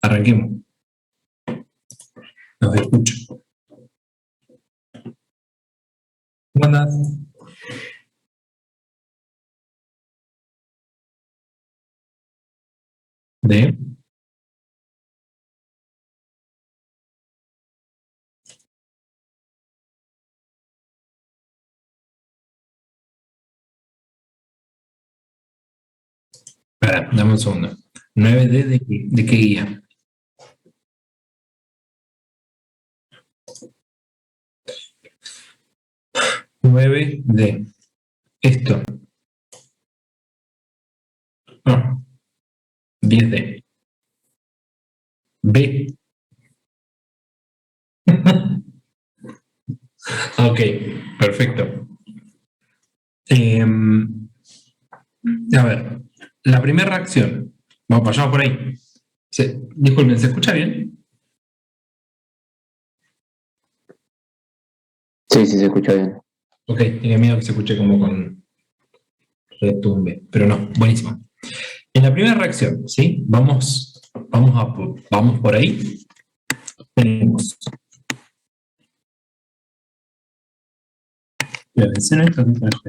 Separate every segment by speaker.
Speaker 1: Arranquemos. Los escucho. ¿Cómo andás? De. Espera, dame un segundo. 9D de qué guía. Nueve d. Esto. No. 10D. B. Ok, perfecto. A ver, la primera reacción. Vamos, pasamos por ahí. Disculpen, ¿se escucha bien?
Speaker 2: Sí, se escucha bien.
Speaker 1: Ok, tenía miedo que se escuche como con retumbe, pero no, buenísimo. En la primera reacción, ¿sí? Vamos por ahí. Tenemos la benceno y clorhidrato.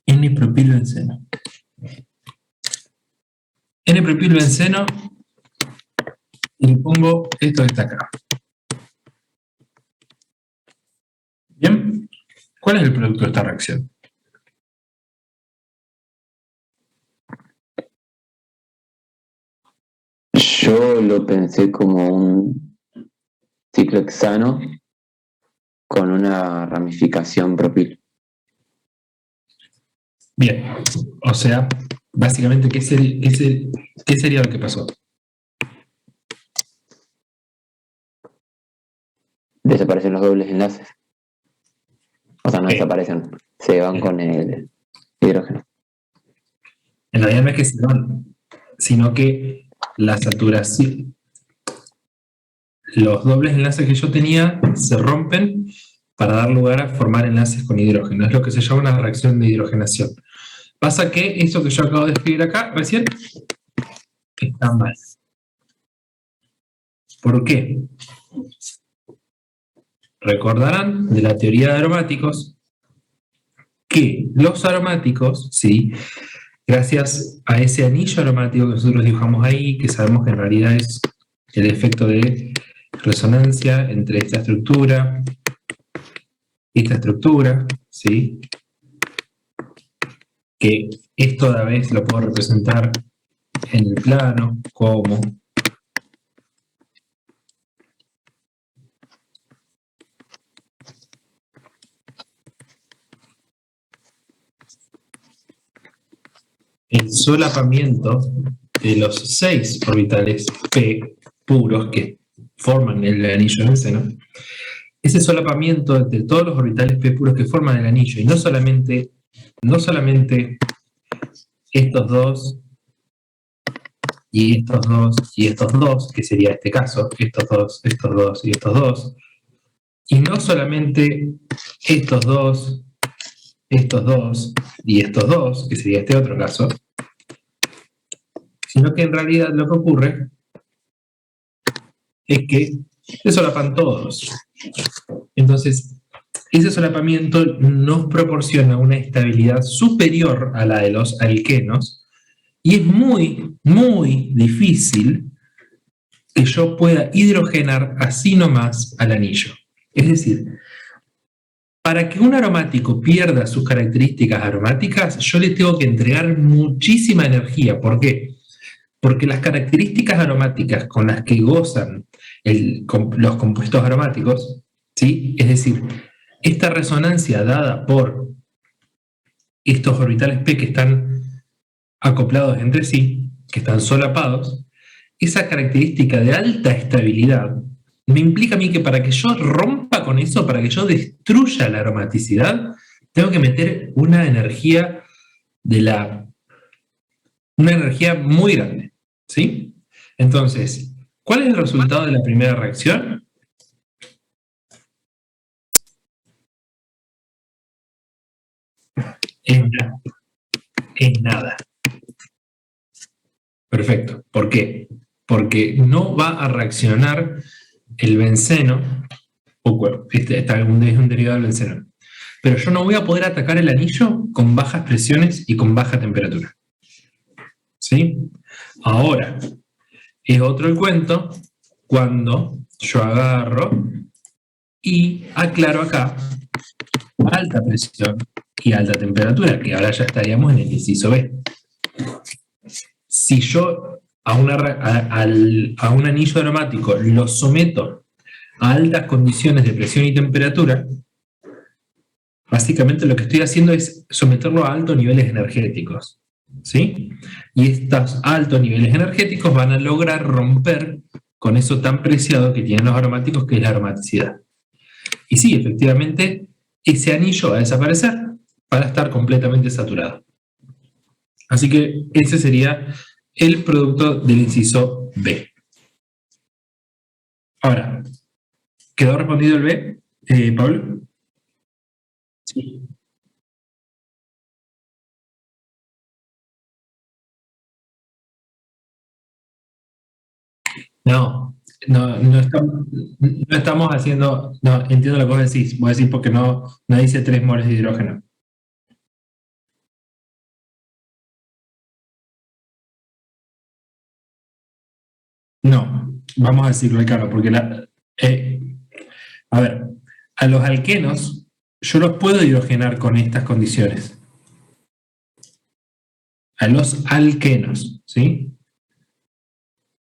Speaker 1: N-propilbenceno. N-propilbenceno y le pongo esto que está acá. ¿Bien? ¿Cuál es el producto de esta reacción?
Speaker 2: Yo lo pensé como un ciclohexano con una ramificación propil.
Speaker 1: Bien, o sea, básicamente, ¿qué sería lo que pasó?
Speaker 2: Desaparecen los dobles enlaces. O sea, no
Speaker 1: Ok.
Speaker 2: desaparecen, se van con el hidrógeno.
Speaker 1: En realidad no es que se van, sino que la saturación, los dobles enlaces que yo tenía se rompen para dar lugar a formar enlaces con hidrógeno. Es lo que se llama una reacción de hidrogenación. Pasa que esto que yo acabo de escribir acá recién está mal. ¿Por qué? Recordarán de la teoría de aromáticos que los aromáticos, ¿sí? Gracias a ese anillo aromático que nosotros dibujamos ahí, que sabemos que en realidad es el efecto de resonancia entre esta estructura y esta estructura, ¿sí? Que esto a la vez lo puedo representar en el plano como el solapamiento de los 6 orbitales P puros que forman el anillo de benceno. Ese solapamiento entre todos los orbitales P puros que forman el anillo, y no solamente estos dos, y estos dos, y estos dos, que sería este caso, estos dos y estos dos, y no solamente estos dos y estos dos, que sería este otro caso, sino que en realidad lo que ocurre es que se solapan todos. Entonces, ese solapamiento nos proporciona una estabilidad superior a la de los alquenos y es muy, muy difícil que yo pueda hidrogenar así nomás al anillo. Es decir, para que un aromático pierda sus características aromáticas, yo le tengo que entregar muchísima energía. ¿Por qué? Porque las características aromáticas con las que gozan los compuestos aromáticos, ¿sí? Es decir, esta resonancia dada por estos orbitales P que están acoplados entre sí, que están solapados, esa característica de alta estabilidad me implica a mí que para que yo rompa con eso, para que yo destruya la aromaticidad, tengo que meter una energía una energía muy grande, ¿sí? Entonces, ¿cuál es el resultado de la primera reacción? Es nada. Perfecto. ¿Por qué? Porque no va a reaccionar el benceno, es un derivado del benceno. Pero yo no voy a poder atacar el anillo con bajas presiones y con baja temperatura. ¿Sí? Ahora, es otro el cuento cuando yo agarro y aclaro acá alta presión y alta temperatura, que ahora ya estaríamos en el inciso B. Si yo a un anillo aromático lo someto a altas condiciones de presión y temperatura, básicamente lo que estoy haciendo es someterlo a altos niveles energéticos, ¿sí? Y estos altos niveles energéticos van a lograr romper con eso tan preciado que tienen los aromáticos, que es la aromaticidad. Y sí, efectivamente, ese anillo va a desaparecer para estar completamente saturado. Así que ese sería el producto del inciso B. Ahora, ¿quedó respondido el B, Pablo? Sí. No estamos haciendo, no, entiendo lo que vos decís, vos decís porque no dice 3 moles de hidrógeno. No, vamos a decirlo claro, porque a ver, a los alquenos yo los puedo hidrogenar con estas condiciones. A los alquenos, ¿sí?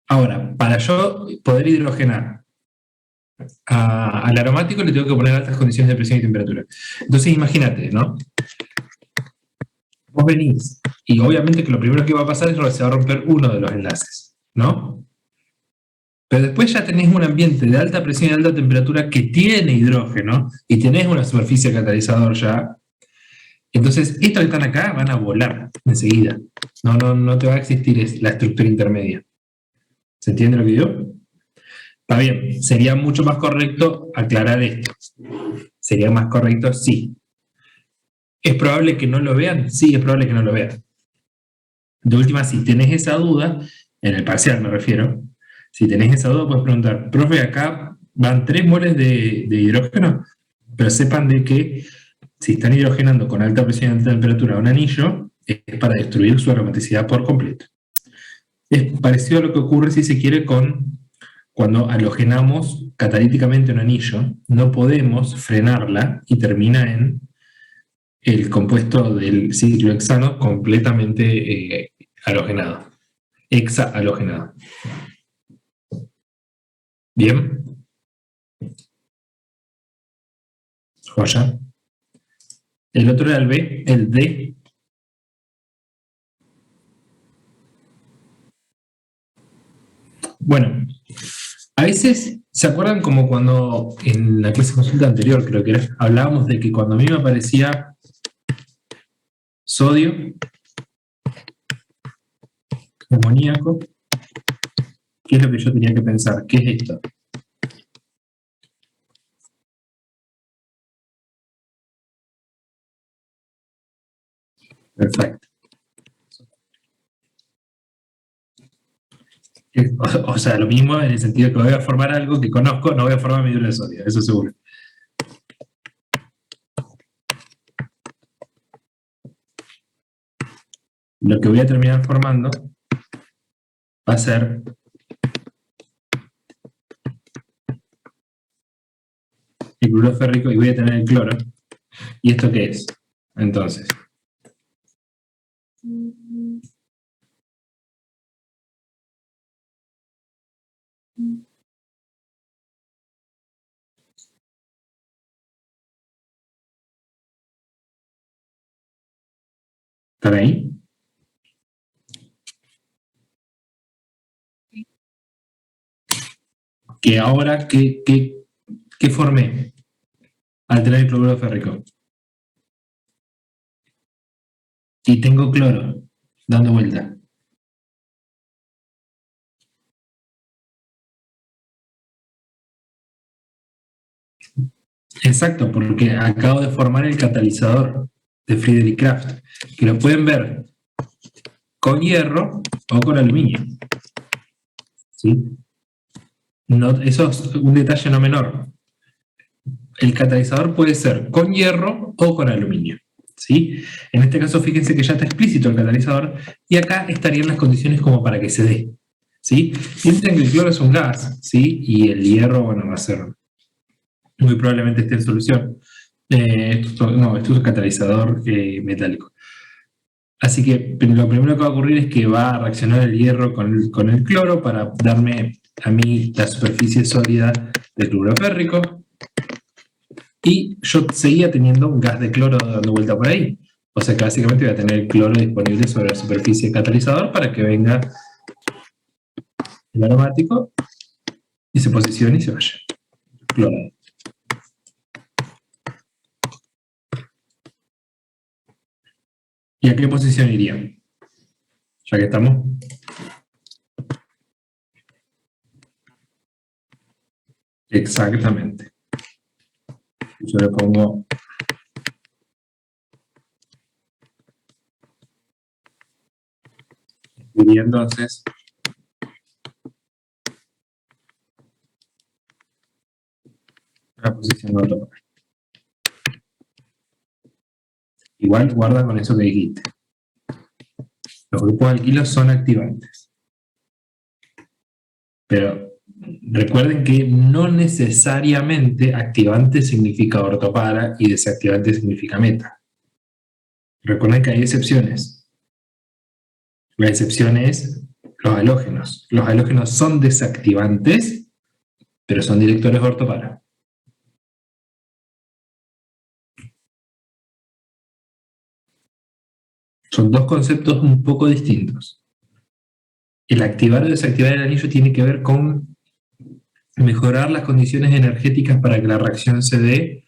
Speaker 1: Ahora, para yo poder hidrogenar al aromático le tengo que poner altas condiciones de presión y temperatura. Entonces imagínate, ¿no? Vos venís y obviamente que lo primero que va a pasar es que se va a romper uno de los enlaces, ¿no? Pero después ya tenés un ambiente de alta presión y alta temperatura que tiene hidrógeno y tenés una superficie catalizador ya. Entonces, estos que están acá van a volar enseguida. No te va a existir la estructura intermedia. ¿Se entiende lo que digo? Está bien, sería mucho más correcto aclarar esto. ¿Sería más correcto? Sí. ¿Es probable que no lo vean? Sí, es probable que no lo vean. De última, si tenés esa duda, en el parcial me refiero, si tenés esa duda puedes preguntar, profe, acá van 3 moles de hidrógeno, pero sepan de que si están hidrogenando con alta presión y alta temperatura un anillo, es para destruir su aromaticidad por completo. Es parecido a lo que ocurre, si se quiere, cuando halogenamos catalíticamente un anillo, no podemos frenarla y termina en el compuesto del ciclo hexano completamente halogenado, hexahalogenado. ¿Bien? Joya. El otro era el B, el D. Bueno, a veces, ¿se acuerdan como cuando en la clase de consulta anterior, creo que era, hablábamos de que cuando a mí me aparecía sodio, amoníaco, ¿qué es lo que yo tenía que pensar? ¿Qué es esto? Perfecto. O sea, lo mismo en el sentido que voy a formar algo que conozco, no voy a formar mi hidruro de sodio, eso seguro. Lo que voy a terminar formando va a ser el cloruro férrico y voy a tener el cloro. ¿Y esto qué es? Entonces, ¿están ahí? Que ahora, ¿qué formé al tener el cloruro férrico? Y tengo cloro dando vuelta. Exacto, porque acabo de formar el catalizador de Friedrich Krafft, que lo pueden ver con hierro o con aluminio. ¿Sí? No, eso es un detalle no menor. El catalizador puede ser con hierro o con aluminio. ¿Sí? En este caso, fíjense que ya está explícito el catalizador y acá estarían las condiciones como para que se dé. ¿Sí? Piensen que el cloro es un gas, ¿sí? Y el hierro, bueno, va a ser muy probablemente esté en solución. Esto es un catalizador metálico. Así que lo primero que va a ocurrir es que va a reaccionar el hierro con el cloro para darme a mí la superficie sólida del cloruro férrico. Y yo seguía teniendo un gas de cloro dando vuelta por ahí. O sea que básicamente voy a tener el cloro disponible sobre la superficie del catalizador para que venga el aromático y se posicione y se vaya. Clorado. ¿Y a qué posición iría? Ya que estamos. Exactamente. Yo le pongo diría entonces la posición ortogonal. Igual guarda con eso que dijiste. Los grupos alquilos son activantes. Pero recuerden que no necesariamente activante significa ortopara y desactivante significa meta. Recuerden que hay excepciones. La excepción es los halógenos. Los halógenos son desactivantes, pero son directores ortopara. Son dos conceptos un poco distintos. El activar o desactivar el anillo tiene que ver con mejorar las condiciones energéticas para que la reacción se dé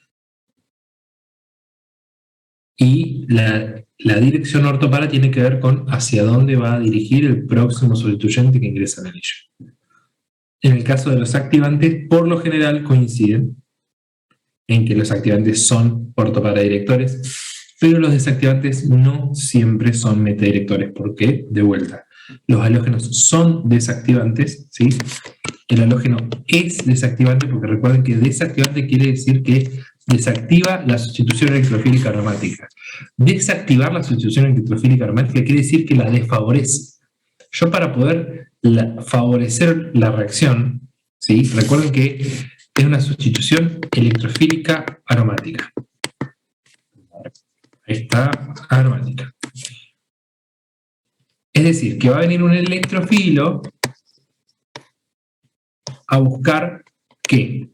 Speaker 1: y la dirección ortopara tiene que ver con hacia dónde va a dirigir el próximo sustituyente que ingresa al anillo. En el caso de los activantes, por lo general coinciden en que los activantes son ortopara directores, pero los desactivantes no siempre son metadirectores. ¿Por qué? De vuelta. Los halógenos son desactivantes, ¿sí? El halógeno es desactivante porque recuerden que desactivante quiere decir que desactiva la sustitución electrofílica aromática. Desactivar la sustitución electrofílica aromática quiere decir que la desfavorece. Yo para poder favorecer la reacción, ¿sí? Recuerden que es una sustitución electrofílica aromática. Ahí está, aromática. Es decir, que va a venir un electrofilo a buscar ¿qué?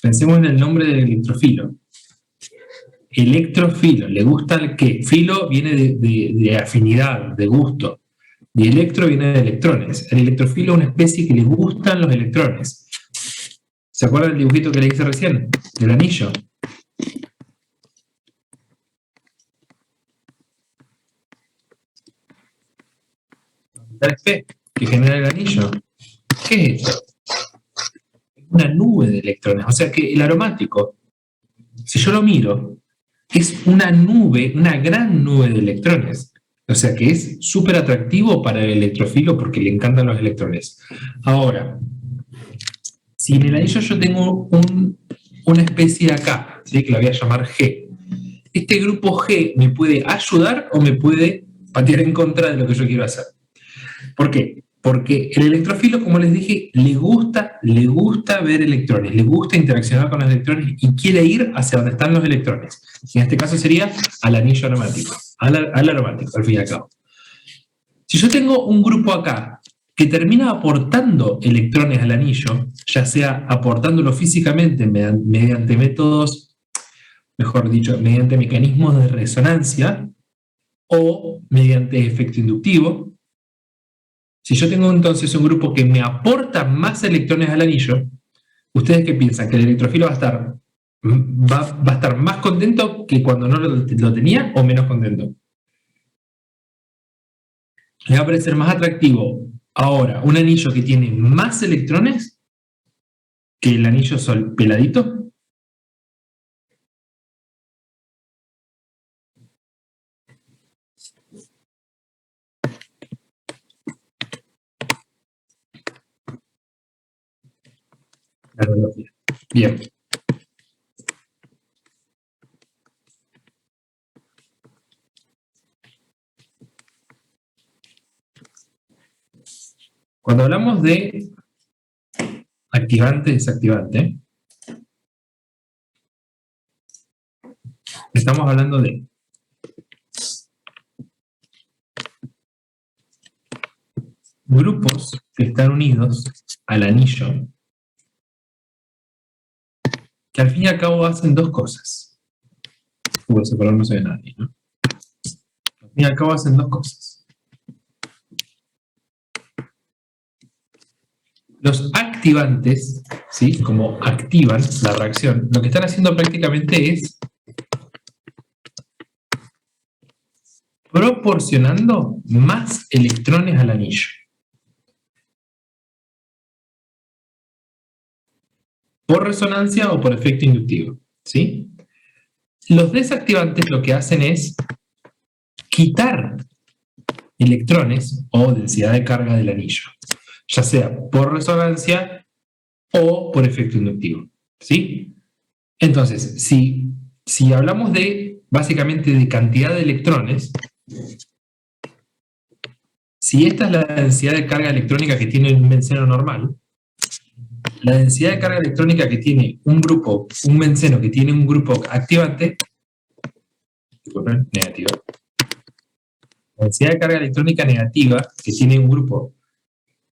Speaker 1: Pensemos en el nombre del electrofilo. Electrofilo, ¿le gusta el qué? Filo viene de afinidad, de gusto. Y electro viene de electrones. El electrofilo es una especie que le gustan los electrones. ¿Se acuerdan del dibujito que le hice recién? Del anillo. P que genera el anillo. ¿Qué es esto? Una nube de electrones. O sea que el aromático, si yo lo miro, es una nube, una gran nube de electrones. O sea que es súper atractivo para el electrofilo porque le encantan los electrones. Ahora, si en el anillo yo tengo una especie acá, ¿sí? Que la voy a llamar G, este grupo G me puede ayudar o me puede patear en contra de lo que yo quiero hacer. ¿Por qué? Porque el electrofilo, como les dije, le gusta ver electrones, le gusta interaccionar con los electrones y quiere ir hacia donde están los electrones. Y en este caso sería al anillo aromático, al aromático, al fin y al cabo. Si yo tengo un grupo acá que termina aportando electrones al anillo, ya sea aportándolo físicamente mediante métodos, mejor dicho, mediante mecanismos de resonancia o mediante efecto inductivo. Si yo tengo entonces un grupo que me aporta más electrones al anillo, ¿ustedes qué piensan? ¿Que el electrofilo va a estar más contento que cuando no lo tenía o menos contento? ¿Le va a parecer más atractivo ahora un anillo que tiene más electrones que el anillo peladito? Analogía. Bien. Cuando hablamos de activante y desactivante, estamos hablando de grupos que están unidos al anillo, que al fin y al cabo hacen dos cosas. Ese color no se ve nadie, ¿no? Al fin y al cabo hacen dos cosas. Los activantes, ¿sí? Como activan la reacción, lo que están haciendo prácticamente es proporcionando más electrones al anillo. Por resonancia o por efecto inductivo, ¿sí? Los desactivantes lo que hacen es quitar electrones o densidad de carga del anillo, ya sea por resonancia o por efecto inductivo, ¿sí? Entonces, si hablamos de, básicamente, de cantidad de electrones, si esta es la densidad de carga electrónica que tiene un benceno normal, la densidad de carga electrónica que tiene un benceno que tiene un grupo activante, disculpen, negativa, la densidad de carga electrónica negativa que tiene un grupo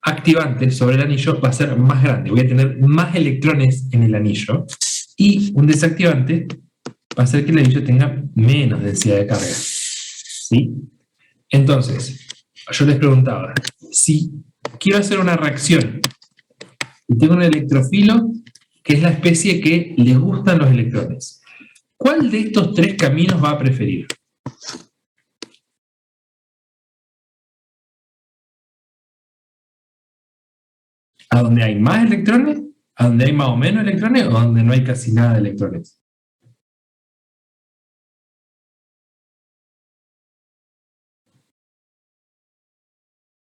Speaker 1: activante sobre el anillo va a ser más grande. Voy a tener más electrones en el anillo y un desactivante va a hacer que el anillo tenga menos densidad de carga. ¿Sí? Entonces, yo les preguntaba, si quiero hacer una reacción y tengo un electrofilo que es la especie que le gustan los electrones, ¿cuál de estos tres caminos va a preferir? ¿A donde hay más electrones? ¿A donde hay más o menos electrones? ¿O donde no hay casi nada de electrones?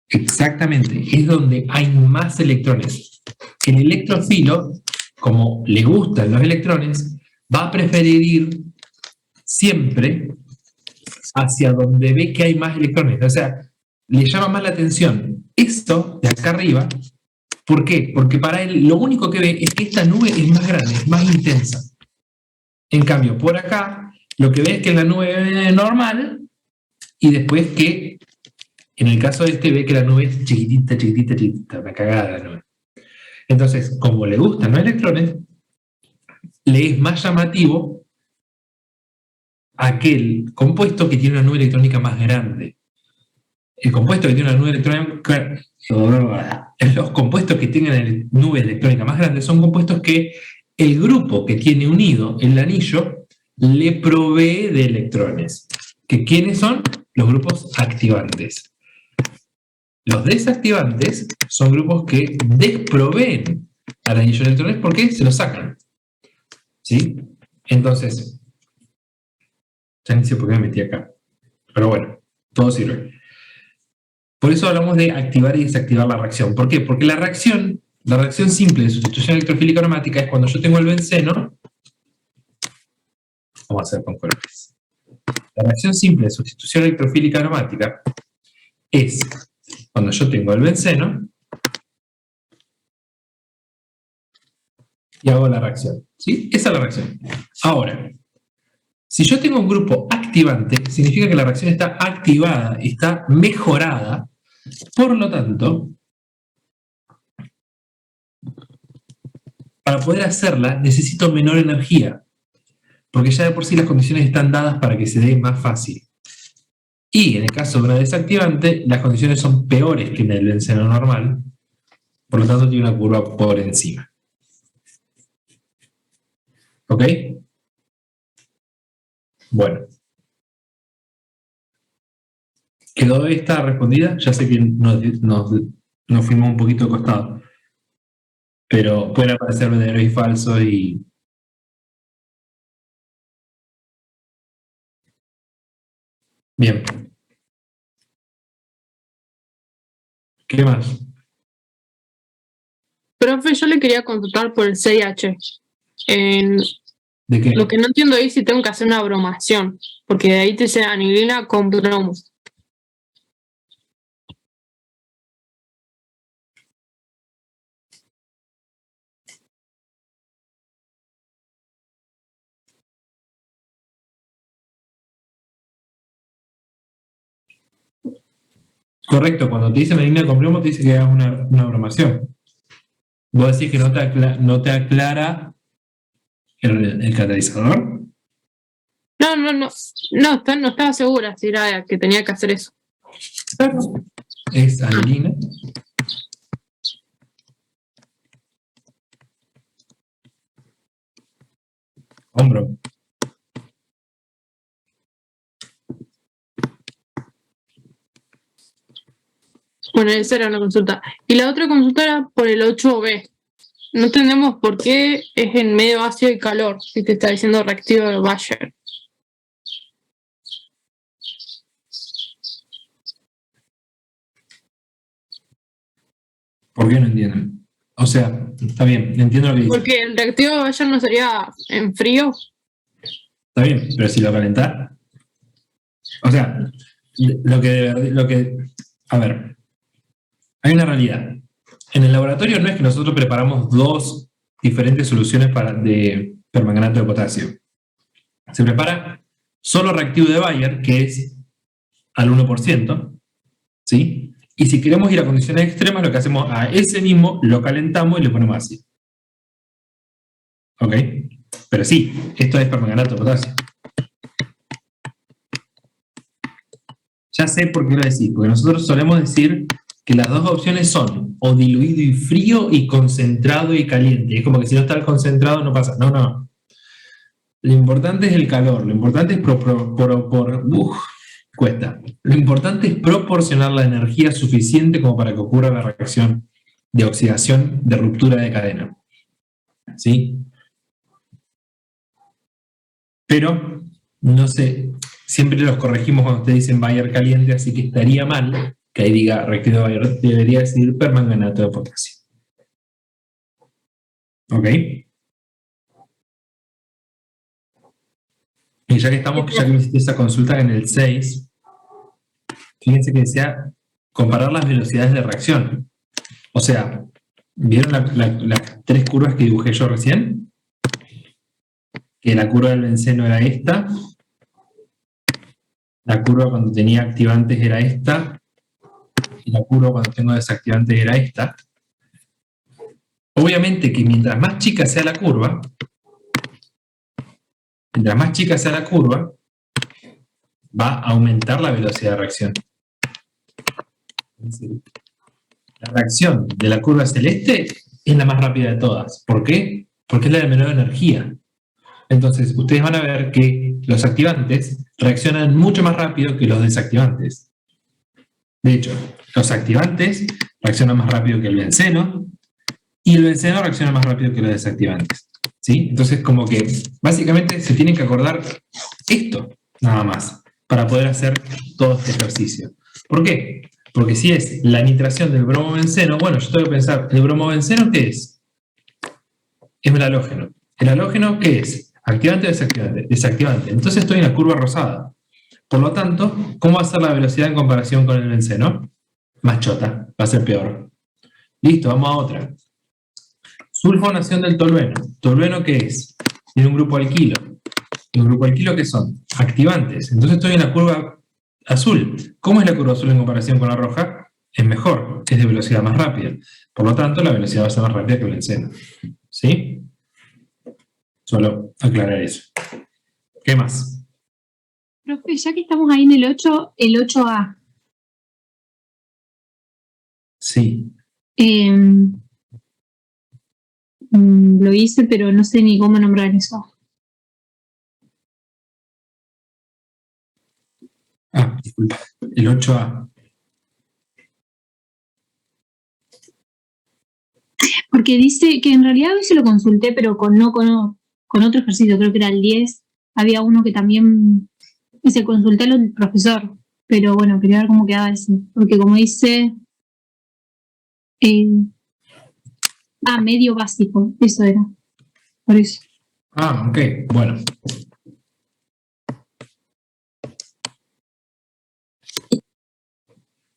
Speaker 1: Exactamente, es donde hay más electrones. El electrofilo, como le gustan los electrones, va a preferir ir siempre hacia donde ve que hay más electrones. O sea, le llama más la atención esto de acá arriba. ¿Por qué? Porque para él lo único que ve es que esta nube es más grande, es más intensa. En cambio, por acá, lo que ve es que la nube es normal y después que, en el caso de este, ve que la nube es chiquitita, chiquitita, chiquitita, una cagada la nube. Entonces, como le gustan los electrones, le es más llamativo aquel compuesto que tiene una nube electrónica más grande. El compuesto que tiene una nube electrónica... Los compuestos que tienen nube electrónica más grande son compuestos que el grupo que tiene unido el anillo le provee de electrones. ¿Quiénes son? Los grupos activantes. Los desactivantes son grupos que desproveen al anillo de electrones porque se los sacan. ¿Sí? Entonces, ya ni sé por qué me metí acá. Pero bueno, todo sirve. Por eso hablamos de activar y desactivar la reacción. ¿Por qué? Porque la reacción simple de sustitución electrofílica aromática es cuando yo tengo el benceno. Vamos a hacer con colores. La reacción simple de sustitución electrofílica aromática es cuando yo tengo el benceno y hago la reacción. ¿Sí? Esa es la reacción. Ahora, si yo tengo un grupo activante, significa que la reacción está activada, está mejorada. Por lo tanto, para poder hacerla necesito menor energía, porque ya de por sí las condiciones están dadas para que se dé más fácil. Y en el caso de una desactivante, las condiciones son peores que en el benceno normal, por lo tanto tiene una curva por encima. ¿Ok? Bueno. ¿Quedó esta respondida? Ya sé que nos fuimos un poquito de costado, pero pueden aparecer verdaderos y falsos y... Bien. ¿Qué más?
Speaker 3: Profe, yo le quería consultar por el CIH.
Speaker 1: ¿De qué?
Speaker 3: Lo que no entiendo es si tengo que hacer una bromación, porque de ahí te dice anilina con bromo.
Speaker 1: Correcto, cuando te dice anilina con plomo te dice que hagas una bromación. ¿Vos decís que no te aclara el catalizador?
Speaker 3: No estaba segura si era que tenía que hacer eso.
Speaker 1: Es anilina. Hombro.
Speaker 3: Bueno, esa era una consulta. Y la otra consulta era por el 8B. No entendemos por qué es en medio ácido y calor, si te está diciendo reactivo de Bayer.
Speaker 1: ¿Por qué no entienden? O sea, está bien, entiendo lo que dice.
Speaker 3: Porque el reactivo de Bayer no sería en frío.
Speaker 1: Está bien, pero si lo calentás. O sea, a ver, hay una realidad. En el laboratorio no es que nosotros preparamos dos diferentes soluciones de permanganato de potasio. Se prepara solo reactivo de Bayer, que es al 1%, ¿sí? Y si queremos ir a condiciones extremas, lo que hacemos a ese mismo lo calentamos y le ponemos ácido. ¿Ok? Pero sí, esto es permanganato de potasio. Ya sé por qué lo decís, porque nosotros solemos decir que las dos opciones son o diluido y frío y concentrado y caliente. Es como que si no está el concentrado no pasa. No. Lo importante es el calor, lo importante es cuesta. Lo importante es proporcionar la energía suficiente como para que ocurra la reacción de oxidación de ruptura de cadena. ¿Sí? Pero, no sé, siempre los corregimos cuando ustedes dicen Bayer caliente, así que estaría mal que ahí diga reactivo de Bayer, debería decir permanganato de potasio. ¿Ok? Y ya que me hiciste esa consulta en el 6, fíjense que decía comparar las velocidades de reacción. O sea, ¿vieron las tres curvas que dibujé yo recién? Que la curva del benceno era esta, la curva cuando tenía activantes era esta, y la curva cuando tengo desactivantes era esta. Obviamente que mientras más chica sea la curva, va a aumentar la velocidad de reacción. La reacción de la curva celeste es la más rápida de todas. ¿Por qué? Porque es la de menor energía. Entonces, ustedes van a ver que los activantes reaccionan mucho más rápido que los desactivantes. De hecho, los activantes reaccionan más rápido que el benceno y el benceno reacciona más rápido que los desactivantes. ¿Sí? Entonces, como que básicamente se tienen que acordar esto, nada más, para poder hacer todo este ejercicio. ¿Por qué? Porque si es la nitración del bromobenceno, bueno, yo tengo que pensar, ¿el bromobenceno qué es? Es el halógeno. ¿El halógeno qué es? ¿Activante o desactivante? Desactivante. Entonces estoy en la curva rosada. Por lo tanto, ¿cómo va a ser la velocidad en comparación con el benceno? Más chota, va a ser peor. Listo, vamos a otra. Sulfonación del tolueno. ¿Tolueno qué es? Tiene un grupo alquilo. ¿Y un grupo alquilo qué son? Activantes. Entonces estoy en la curva azul. ¿Cómo es la curva azul en comparación con la roja? Es mejor, es de velocidad más rápida. Por lo tanto, la velocidad va a ser más rápida que el benceno. ¿Sí? Solo aclarar eso. ¿Qué más?
Speaker 4: Profe, ya que estamos ahí en el 8, el 8A.
Speaker 1: Sí.
Speaker 4: Lo hice, pero no sé ni cómo nombrar eso.
Speaker 1: Disculpa. El 8A.
Speaker 4: Porque dice que en realidad hoy se lo consulté, pero con otro ejercicio, creo que era el 10. Había uno que también se consulté al profesor, pero bueno, quería ver cómo quedaba ese. Porque como dice, Medio básico, eso era. Por eso.
Speaker 1: Ah, ok, bueno.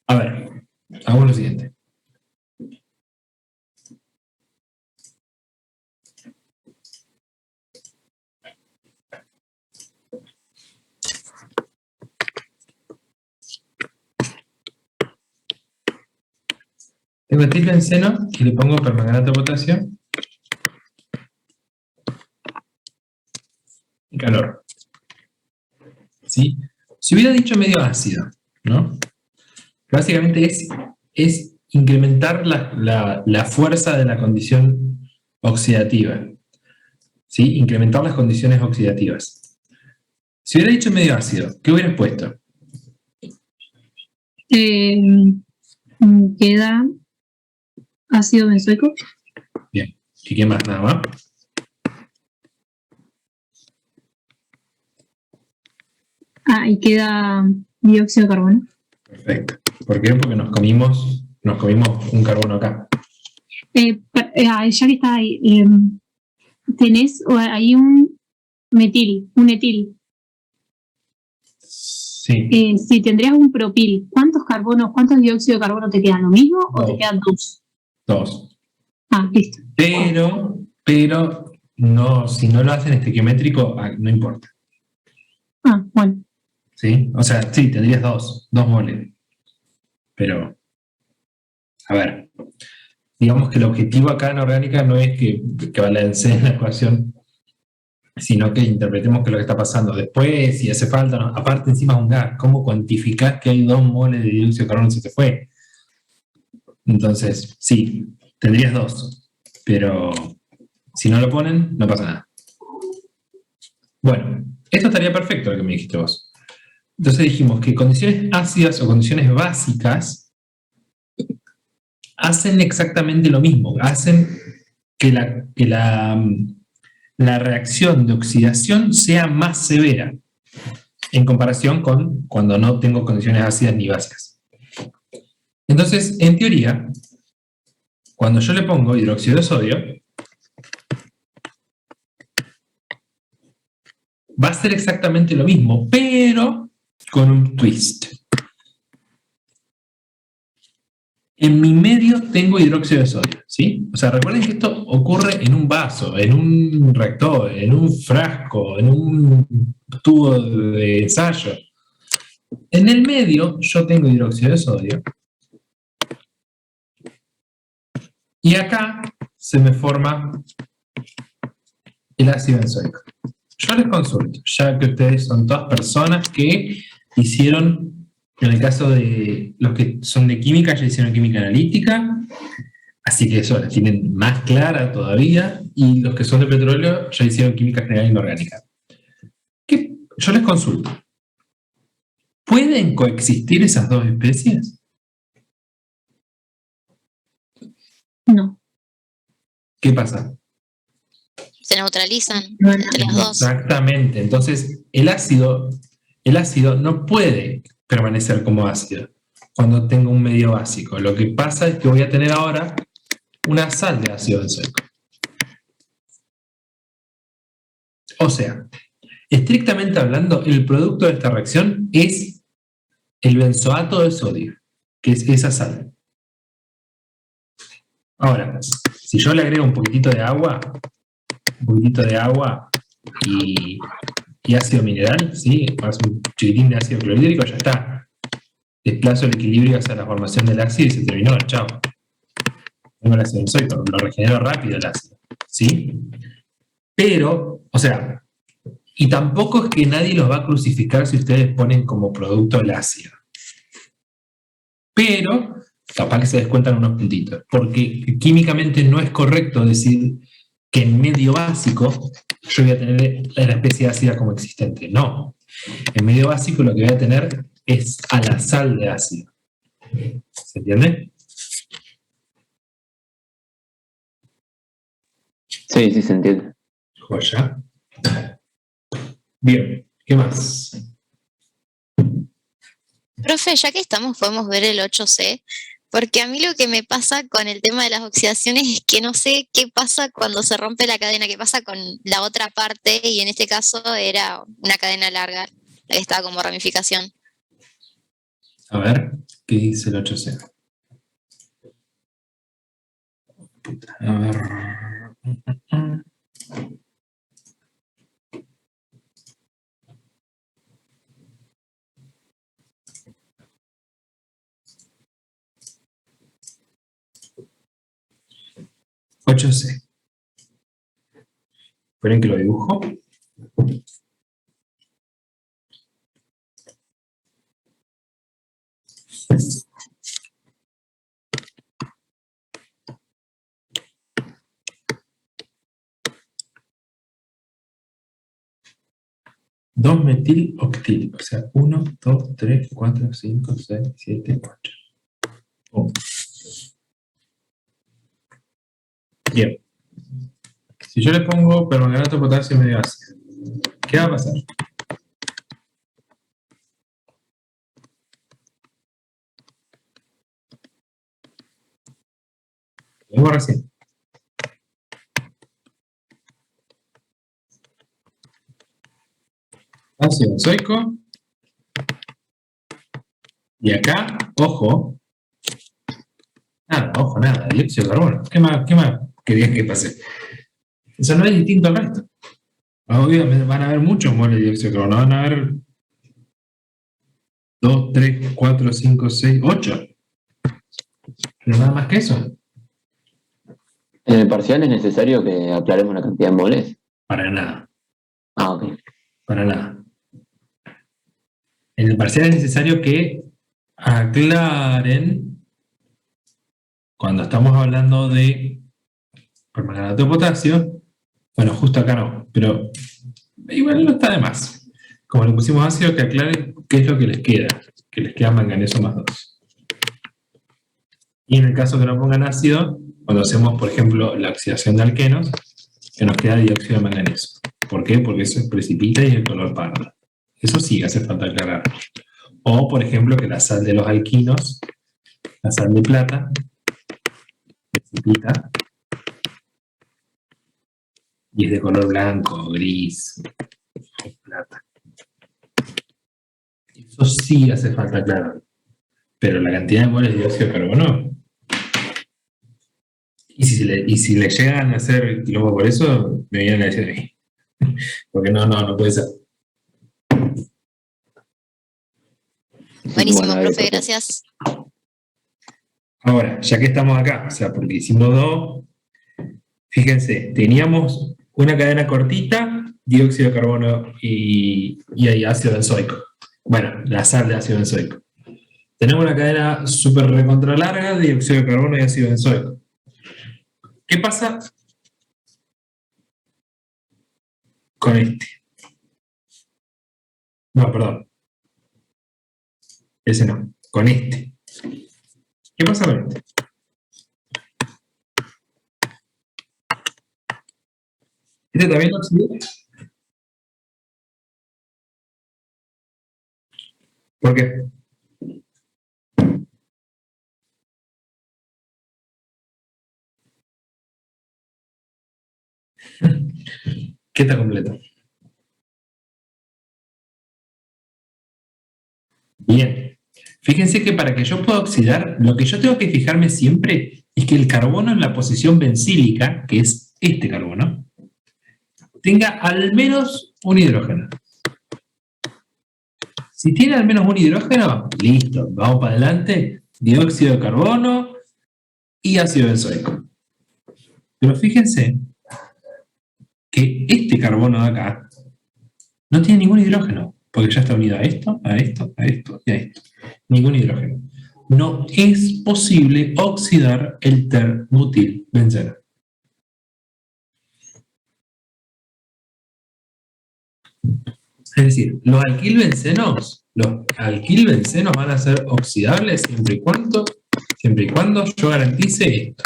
Speaker 1: A ver, hagamos lo siguiente. Tengo etilbenceno y le pongo permanganato de potasio y calor. ¿Sí? Si hubiera dicho medio ácido, ¿no? Básicamente es incrementar la fuerza de la condición oxidativa. ¿Sí? Incrementar las condiciones oxidativas. Si hubiera dicho medio ácido, ¿qué hubieras puesto?
Speaker 4: Queda ácido benzoico.
Speaker 1: Bien. ¿Y qué más? Nada más.
Speaker 4: Y queda dióxido de carbono.
Speaker 1: Perfecto. ¿Por qué? Porque nos comimos un carbono acá.
Speaker 4: Ya que está ahí, tenés ahí un etil.
Speaker 1: Sí.
Speaker 4: Si tendrías un propil, ¿cuántos dióxido de carbono te quedan? ¿Lo mismo o te quedan 2?
Speaker 1: 2.
Speaker 4: Listo.
Speaker 1: Pero no, si no lo hacen estequiométrico, no importa.
Speaker 4: Bueno.
Speaker 1: ¿Sí? O sea, sí, tendrías 2 moles. Pero, a ver, digamos que el objetivo acá en orgánica no es que balanceen la ecuación, sino que interpretemos qué es lo que está pasando. Después, si hace falta, no, aparte encima es un gas, ¿cómo cuantificás que hay 2 moles de dióxido de carbono y se te fue? Entonces, sí, tendrías 2, pero si no lo ponen, no pasa nada. Bueno, esto estaría perfecto lo que me dijiste vos. Entonces dijimos que condiciones ácidas o condiciones básicas hacen exactamente lo mismo, hacen que la reacción de oxidación sea más severa en comparación con cuando no tengo condiciones ácidas ni básicas. Entonces, en teoría, cuando yo le pongo hidróxido de sodio, va a ser exactamente lo mismo, pero con un twist. En mi medio tengo hidróxido de sodio, ¿sí? O sea, recuerden que esto ocurre en un vaso, en un reactor, en un frasco, en un tubo de ensayo. En el medio yo tengo hidróxido de sodio. Y acá se me forma el ácido benzoico. Yo les consulto, ya que ustedes son todas personas que hicieron, en el caso de los que son de química, ya hicieron química analítica, así que eso la tienen más clara todavía, y los que son de petróleo ya hicieron química general inorgánica. Yo les consulto, ¿pueden coexistir esas dos especies?
Speaker 4: No.
Speaker 1: ¿Qué pasa?
Speaker 5: Se neutralizan entre las dos.
Speaker 1: Exactamente. Entonces, el ácido no puede permanecer como ácido cuando tengo un medio básico. Lo que pasa es que voy a tener ahora una sal de ácido benzoico. O sea, estrictamente hablando, el producto de esta reacción es el benzoato de sodio, que es esa sal. Ahora, si yo le agrego un poquitito de agua y ácido mineral, ¿sí? Un chiquitín de ácido clorhídrico, ya está. Desplazo el equilibrio hacia la formación del ácido y se terminó, chao. Tengo el ácido benzoico, lo regenero rápido el ácido, ¿sí? Pero, o sea, y tampoco es que nadie los va a crucificar si ustedes ponen como producto el ácido. Pero, capaz que se descuentan unos puntitos, porque químicamente no es correcto decir que en medio básico yo voy a tener la especie ácida como existente. No. En medio básico lo que voy a tener es a la sal de ácido. ¿Se entiende?
Speaker 2: Sí, sí se entiende.
Speaker 1: Joya. Bien, ¿qué más?
Speaker 5: Profe, ya que estamos, podemos ver el 8C, Porque a mí lo que me pasa con el tema de las oxidaciones es que no sé qué pasa cuando se rompe la cadena, qué pasa con la otra parte, y en este caso era una cadena larga, la que estaba como ramificación.
Speaker 1: A ver, ¿qué dice el 8C? A ver. 8C. Esperen que lo dibujo. Dos metil octil, o sea, 1, 2, 3, 4, 5, 6, 7, 8. Bien. Si yo le pongo permanganato de potasio medio ácido, ¿qué va a pasar? Lo vimos recién. Ácido benzoico. Y acá, ojo. Nada, ojo, nada. Dióxido de carbono. ¿Qué más querías que pase? Eso no es distinto al resto. Obviamente van a haber muchos moles de dióxido de carbono. Van a haber 2, 3, 4, 5, 6, 8. Pero nada más que eso.
Speaker 2: En el parcial es necesario que aclaremos la cantidad de moles.
Speaker 1: Para nada.
Speaker 2: Ah, ok.
Speaker 1: Para nada. En el parcial es necesario que aclaren cuando estamos hablando de permanganato de potasio. Bueno, justo acá no, pero igual no está de más. Como le pusimos ácido, que aclaren qué es lo que les queda. Que les queda manganeso más 2. Y en el caso que no pongan ácido, cuando hacemos, por ejemplo, la oxidación de alquenos, que nos queda dióxido de manganeso. ¿Por qué? Porque eso se precipita y es el color pardo. Eso sí hace falta aclarar. O, por ejemplo, que la sal de los alquinos, la sal de plata, precipita y es de color blanco, gris, o plata. Eso sí hace falta aclarar. Pero la cantidad de moles de dióxido de carbono. Y si le llegan a hacer quilombo por eso, me vienen a decir a mí. Porque no puede ser.
Speaker 5: Buenísimo,
Speaker 2: Bueno,
Speaker 5: profe, gracias.
Speaker 1: Ahora, ya que estamos acá, o sea, porque hicimos 2, fíjense, teníamos una cadena cortita, dióxido de carbono y hay ácido benzoico. Bueno, la sal de ácido benzoico. Tenemos una cadena súper recontra larga, dióxido de carbono y ácido benzoico. ¿Qué pasa con este? No, perdón. Ese no, con este. ¿Qué pasa con este? ¿Este también lo oxidó? ¿Por qué? ¿Qué está completo? Bien. Fíjense que para que yo pueda oxidar, lo que yo tengo que fijarme siempre es que el carbono en la posición bencílica, que es este carbono, tenga al menos un hidrógeno. Si tiene al menos un hidrógeno, listo, vamos para adelante, dióxido de carbono y ácido benzoico. Pero fíjense que este carbono de acá no tiene ningún hidrógeno, porque ya está unido a esto, a esto, a esto y a esto. Ningún hidrógeno. No es posible oxidar el terbutilbenceno. Es decir, los alquilbencenos van a ser oxidables siempre y cuando yo garantice esto.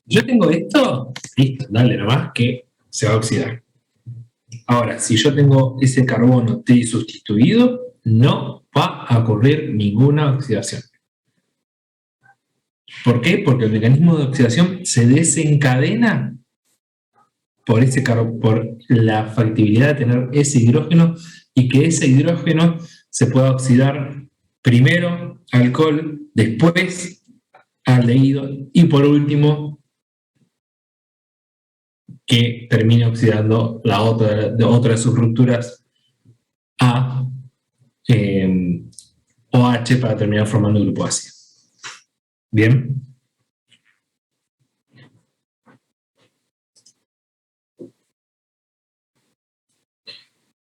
Speaker 1: Yo tengo esto, listo, dale nomás que se va a oxidar. Ahora, si yo tengo ese carbono trisustituido, no va a ocurrir ninguna oxidación. ¿Por qué? Porque el mecanismo de oxidación se desencadena por la factibilidad de tener ese hidrógeno y que ese hidrógeno se pueda oxidar primero alcohol, después aldehído y por último que termine oxidando la otra de sus rupturas a OH para terminar formando el grupo ácido. ¿Bien?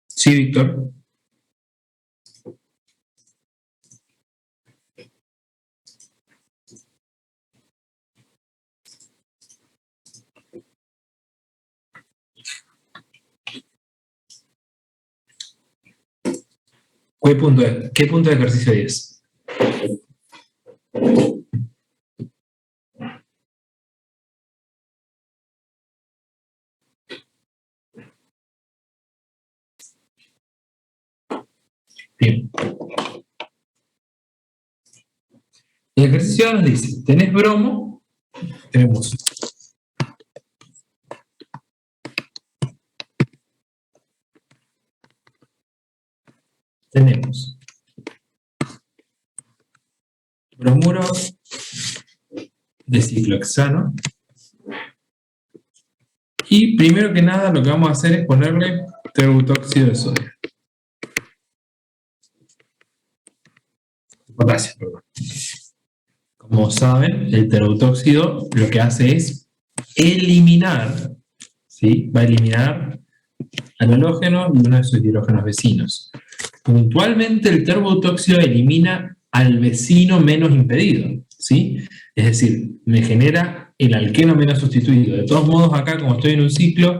Speaker 1: Sí, Víctor. ¿Qué punto de ejercicio 10? Bien. El ejercicio nos dice, tenés bromo, tenemos bromuro de ciclohexano y primero que nada lo que vamos a hacer es ponerle terbutóxido de sodio. Potasio, perdón. Como saben, el terbutóxido lo que hace es eliminar, ¿sí? Va a eliminar al halógeno y uno de sus hidrógenos vecinos. Puntualmente el terbutóxido elimina al vecino menos impedido, ¿sí? Es decir, me genera el alqueno menos sustituido. De todos modos, acá, como estoy en un ciclo,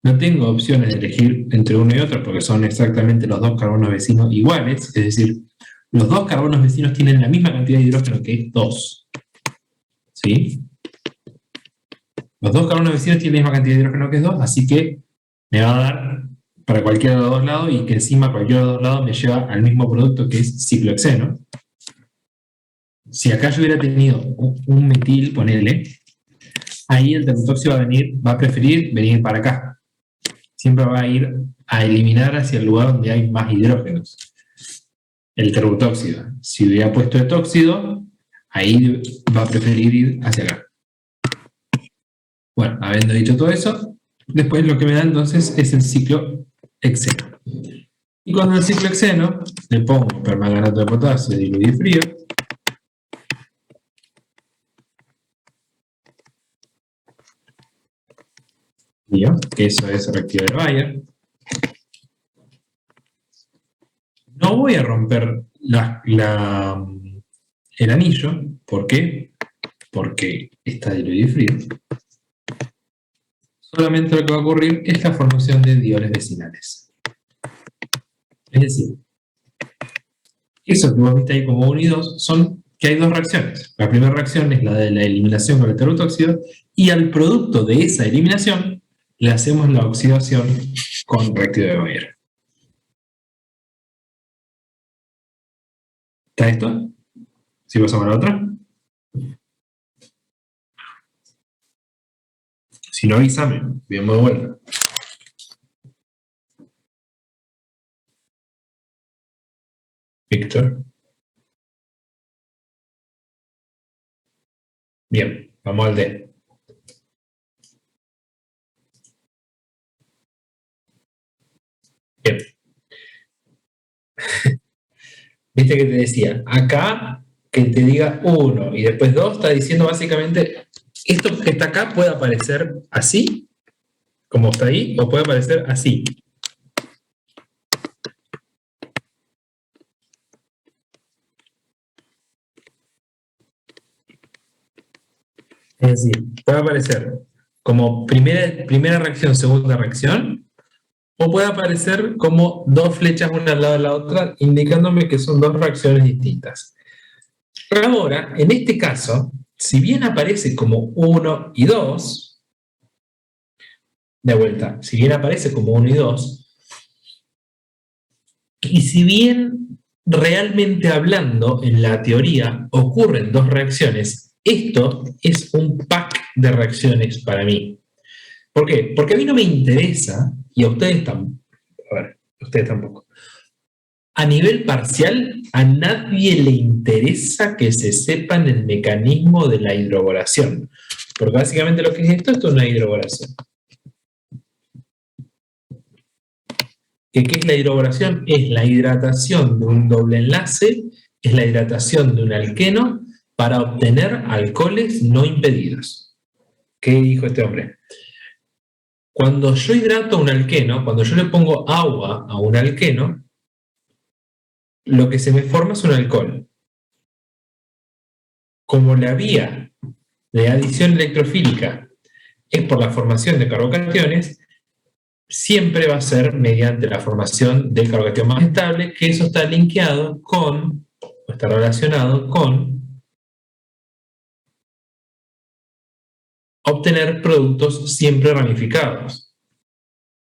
Speaker 1: no tengo opciones de elegir entre uno y otro porque son exactamente los dos carbonos vecinos iguales, es decir, los dos carbonos vecinos tienen la misma cantidad de hidrógeno, que es 2. ¿Sí? Los dos carbonos vecinos tienen la misma cantidad de hidrógeno, que es 2, así que me va a dar para cualquiera de los dos lados y que encima cualquiera de los dos lados me lleva al mismo producto que es ciclohexeno. Si acá yo hubiera tenido un metil, ponele, ahí el terbutóxido va a preferir venir para acá. Siempre va a ir a eliminar hacia el lugar donde hay más hidrógenos. El terbutóxido. Si hubiera puesto etóxido, ahí va a preferir ir hacia acá. Bueno, habiendo dicho todo eso, después lo que me da entonces es el ciclohexeno. Y cuando el ciclohexeno le pongo permanganato de potasio diluido y frío, que eso es reactivo de Bayer, no voy a romper el anillo. ¿Por qué? Porque está diluido y frío. Solamente lo que va a ocurrir es la formación de dioles vecinales. Es decir, eso que vos viste ahí como 1 y 2 son que hay dos reacciones. La primera reacción es la de la eliminación con el terbutóxido y al producto de esa eliminación le hacemos la oxidación con reactivo de Bayer. ¿Está esto? ¿Sí pasamos a la otra? Si no, avísame. Bien, de vuelta. Víctor. Bien, vamos al D. Bien. Viste que te decía, acá que te diga 1 y después 2, está diciendo básicamente, esto que está acá puede aparecer así, como está ahí, o puede aparecer así. Es decir, puede aparecer como primera reacción, segunda reacción, o puede aparecer como dos flechas una al lado de la otra, indicándome que son dos reacciones distintas. Ahora, en este caso, si bien aparece como 1 y 2, de vuelta, si bien aparece como 1 y 2, Y si bien realmente hablando, en la teoría, ocurren dos reacciones, esto es un pack de reacciones para mí. ¿Por qué? Porque a mí no me interesa, y a ustedes tampoco, a ver, a ustedes tampoco. A nivel parcial, a nadie le interesa que se sepan el mecanismo de la hidroboración. Porque básicamente lo que es esto es una hidroboración. ¿Qué es la hidroboración? Es la hidratación de un doble enlace, es la hidratación de un alqueno para obtener alcoholes no impedidos. ¿Qué dijo este hombre? Cuando yo hidrato un alqueno, cuando yo le pongo agua a un alqueno, lo que se me forma es un alcohol. Como la vía de adición electrofílica es por la formación de carbocationes, siempre va a ser mediante la formación del carbocatión más estable, que eso está linkeado con, o está relacionado con, obtener productos siempre ramificados.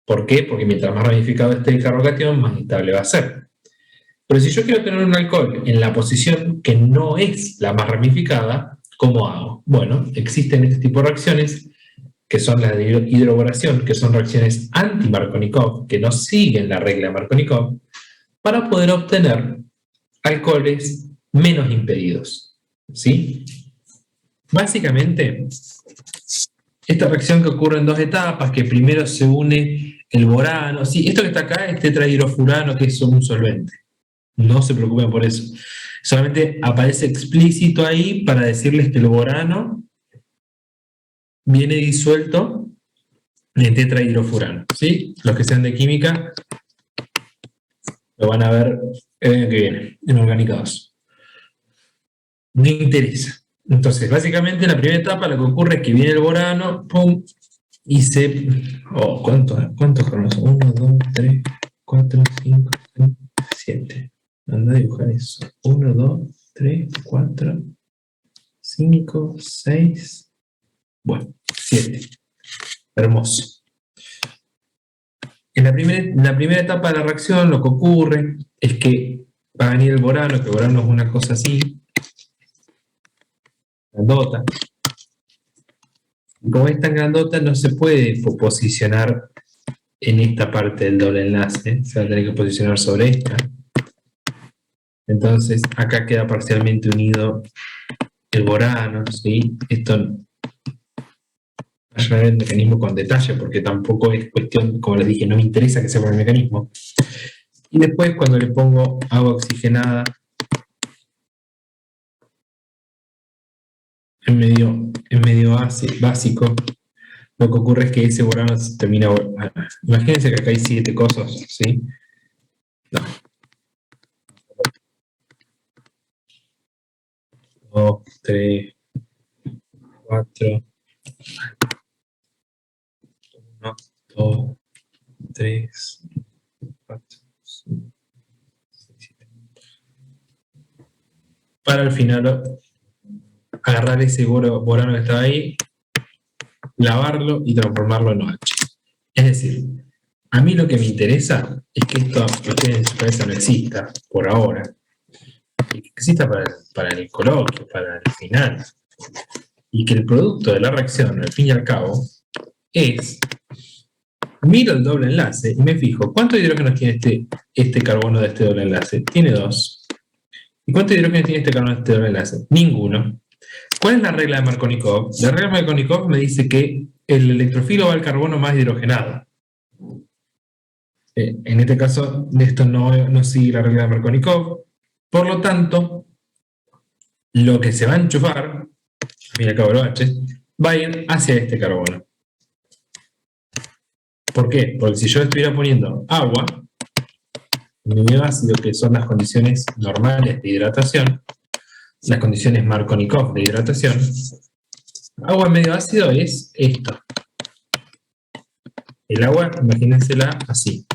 Speaker 1: ¿Por qué? Porque mientras más ramificado esté el carbocatión, más estable va a ser. Pero si yo quiero tener un alcohol en la posición que no es la más ramificada, ¿cómo hago? Bueno, existen este tipo de reacciones que son las de hidroboración, que son reacciones anti-Markovnikov, que no siguen la regla de Markovnikov, para poder obtener alcoholes menos impedidos. ¿Sí? Básicamente, esta reacción que ocurre en dos etapas, que primero se une el borano, sí, esto que está acá es tetrahidrofurano, que es un solvente. No se preocupen por eso. Solamente aparece explícito ahí para decirles que el borano viene disuelto en tetrahidrofurano. ¿Sí? Los que sean de química lo van a ver el año que viene, en Orgánica 2. Me interesa. Entonces, básicamente, en la primera etapa lo que ocurre es que viene el borano, pum, y se... Oh, ¿cuántos cronos? 1, 2, 3, 4, 5, 6, 7. Anda a dibujar eso. 1, 2, 3, 4, 5, 6. Bueno, 7. Hermoso. En la primera etapa de la reacción lo que ocurre es que va a venir el borano, que el borano es una cosa así, grandota. Y como es tan grandota, no se puede posicionar en esta parte del doble enlace, se va a tener que posicionar sobre esta. Entonces, acá queda parcialmente unido el borano, ¿sí? Esto vaya a ver el mecanismo con detalle, porque tampoco es cuestión, como les dije, no me interesa que sepa el mecanismo. Y después, cuando le pongo agua oxigenada en medio básico, lo que ocurre es que ese borano se termina... Imagínense que acá hay 7 cosas, ¿sí? No. 2, 3, 4, 1, 2, 3, 4, 5, 6, 7. Para al final agarrar ese borano que estaba ahí, lavarlo y transformarlo en OH. Es decir, a mí lo que me interesa es que esto en su cabeza no exista, por ahora. Y que exista para el coloquio, para el final. Y que el producto de la reacción, al fin y al cabo, es, miro el doble enlace y me fijo, ¿cuántos hidrógenos tiene este carbono de este doble enlace? Tiene 2. ¿Y cuántos hidrógenos tiene este carbono de este doble enlace? Ninguno. ¿Cuál es la regla de Markovnikov? La regla de Markovnikov me dice que el electrofilo va al carbono más hidrogenado. En este caso, esto no sigue la regla de Markovnikov. Por lo tanto, lo que se va a enchufar, mira acá el OH, va a ir hacia este carbono. ¿Por qué? Porque si yo estuviera poniendo agua, medio ácido, que son las condiciones normales de hidratación, las condiciones Markovnikov de hidratación, agua en medio ácido es esto. El agua, imagínensela así.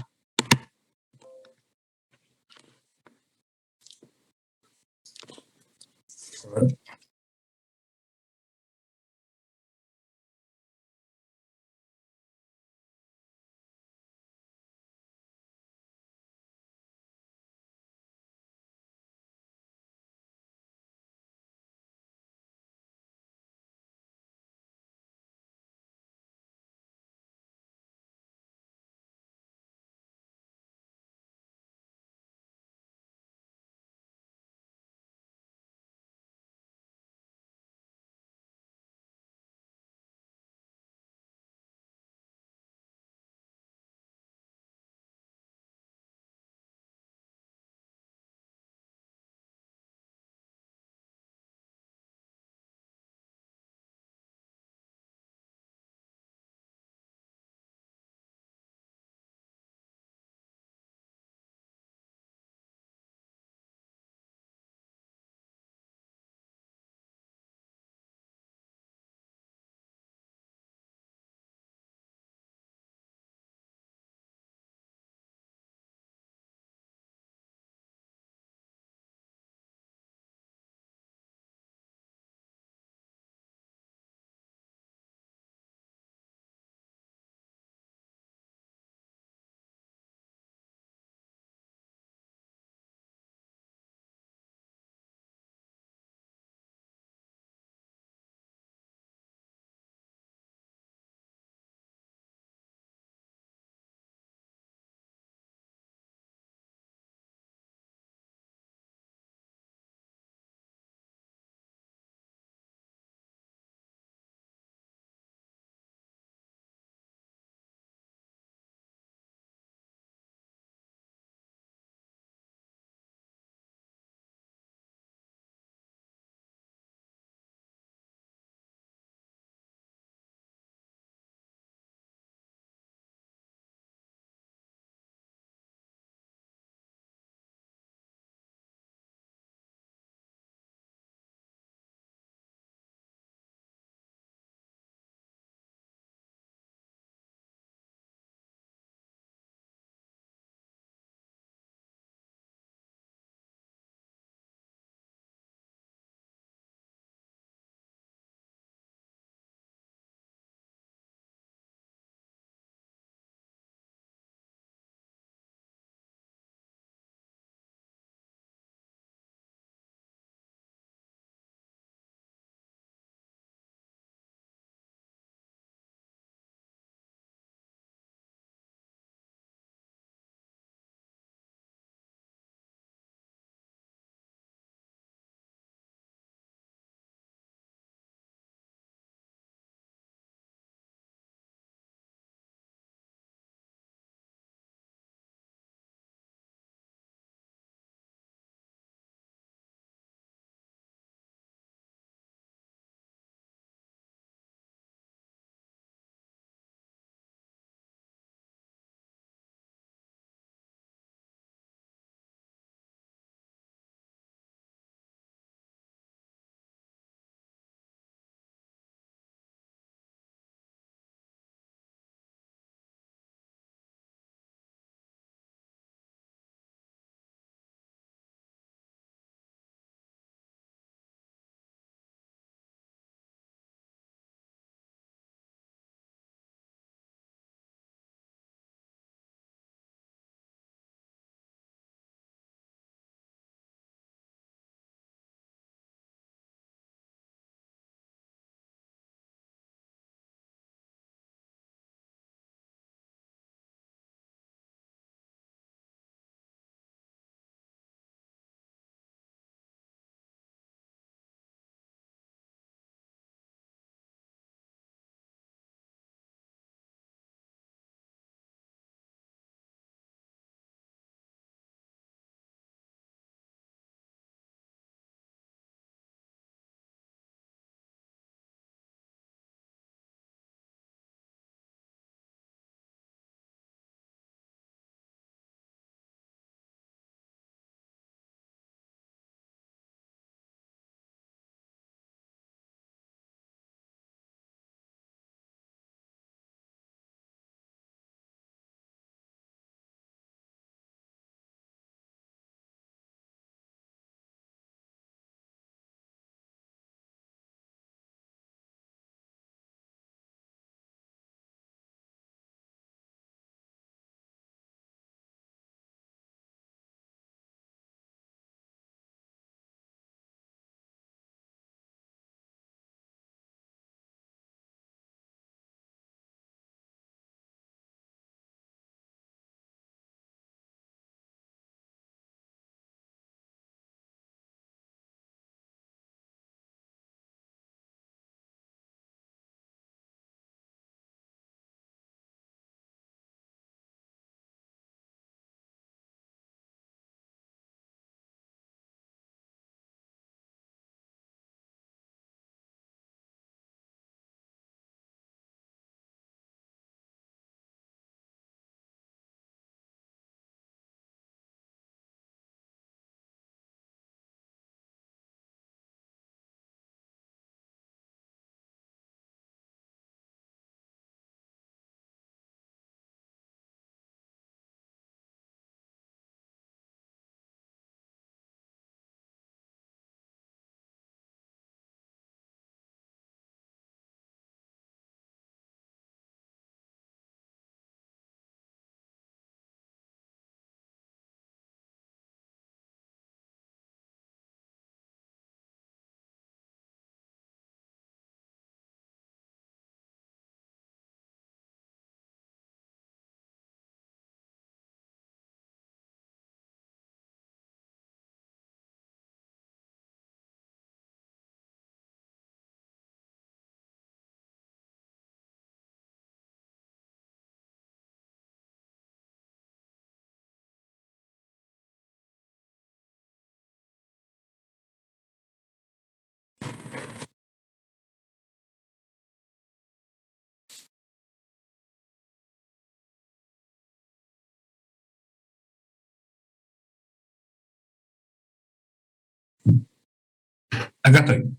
Speaker 1: Acá estoy.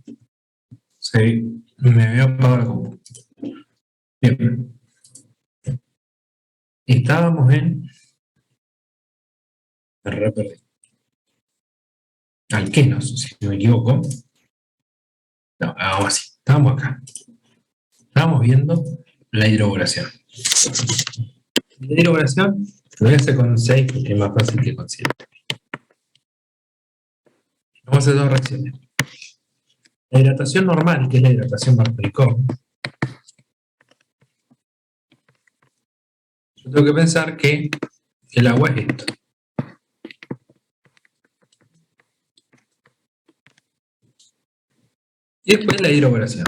Speaker 1: Sí, me había apagado la compu. Bien. Estábamos en... Me re perdí. Alquenos, si no me equivoco. No, algo así. Estábamos acá. Estábamos viendo la hidroboración. La hidroboración lo voy a hacer con 6 porque es más fácil que con 7. Vamos a hacer 2 reacciones. La hidratación normal, que es la hidratación Markovnikov, yo tengo que pensar que el agua es esto. Y después la hidroboración.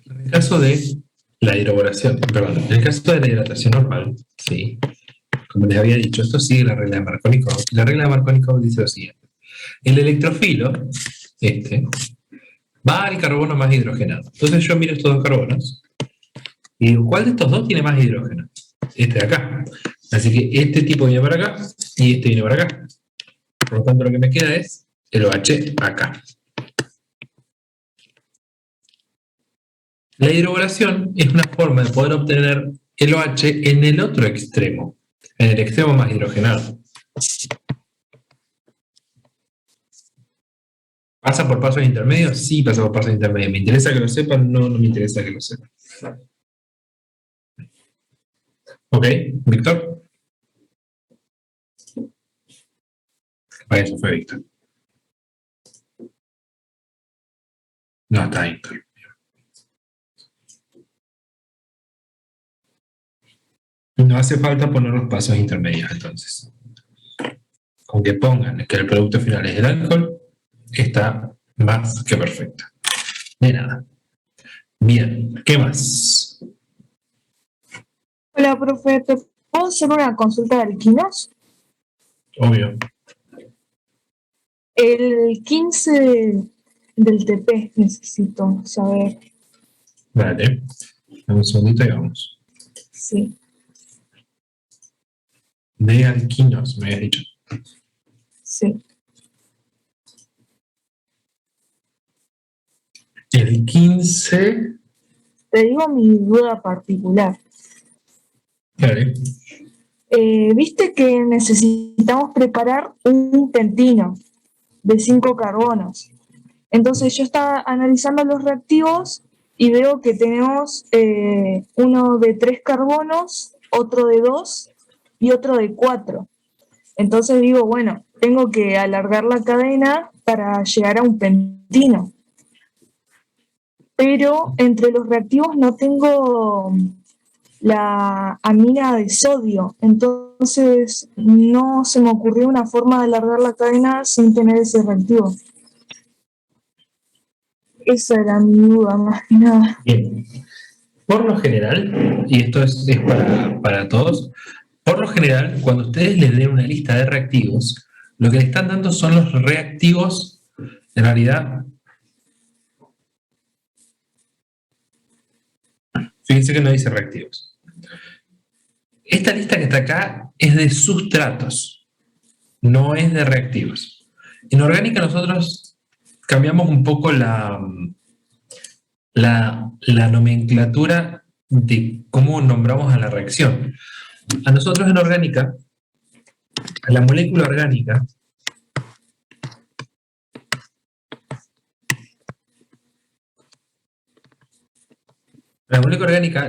Speaker 1: En el caso de la hidroboración, perdón, en el caso de la hidratación normal, sí, como les había dicho, esto sigue la regla de Markovnikov. La regla de Markovnikov dice lo siguiente. El electrofilo, va al carbono más hidrogenado. Entonces yo miro estos dos carbonos y digo, ¿cuál de estos dos tiene más hidrógeno? Este de acá. Así que este tipo viene para acá y este viene para acá. Por lo tanto, lo que me queda es el OH acá. La hidroboración es una forma de poder obtener el OH en el otro extremo, en el extremo más hidrogenado. ¿Pasa por pasos intermedios? Sí, pasa por pasos intermedios. ¿Me interesa que lo sepan? No, no me interesa que lo sepan. ¿Ok, Víctor? Eso fue Víctor. No, está Víctor. No hace falta poner los pasos intermedios, entonces. Con que pongan que el producto final es el alcohol, está más que perfecto. De nada. Bien, ¿qué más?
Speaker 6: Hola, profe, ¿te puedo hacer una consulta de alquinos?
Speaker 1: Obvio.
Speaker 6: El 15 del TP necesito saber.
Speaker 1: Vale. Dame un segundito y vamos.
Speaker 6: Sí.
Speaker 1: De alquinos, me habías dicho.
Speaker 6: Sí.
Speaker 1: El 15...
Speaker 6: Te digo mi duda particular.
Speaker 1: Vale.
Speaker 6: Viste que necesitamos preparar un pentino de 5 carbonos. Entonces yo estaba analizando los reactivos y veo que tenemos uno de 3 carbonos, otro de 2 y otro de 4. Entonces digo, bueno, tengo que alargar la cadena para llegar a un pentino. Pero entre los reactivos no tengo la amina de sodio, entonces no se me ocurrió una forma de alargar la cadena sin tener ese reactivo. Esa era mi duda, más que nada.
Speaker 1: Bien. Por lo general, y esto es para todos, por lo general, cuando ustedes les den una lista de reactivos, lo que le están dando son los reactivos, en realidad, fíjense que no dice reactivos. Esta lista que está acá es de sustratos, no es de reactivos. En orgánica nosotros cambiamos un poco la nomenclatura de cómo nombramos a la reacción. A nosotros en orgánica, a la molécula orgánica,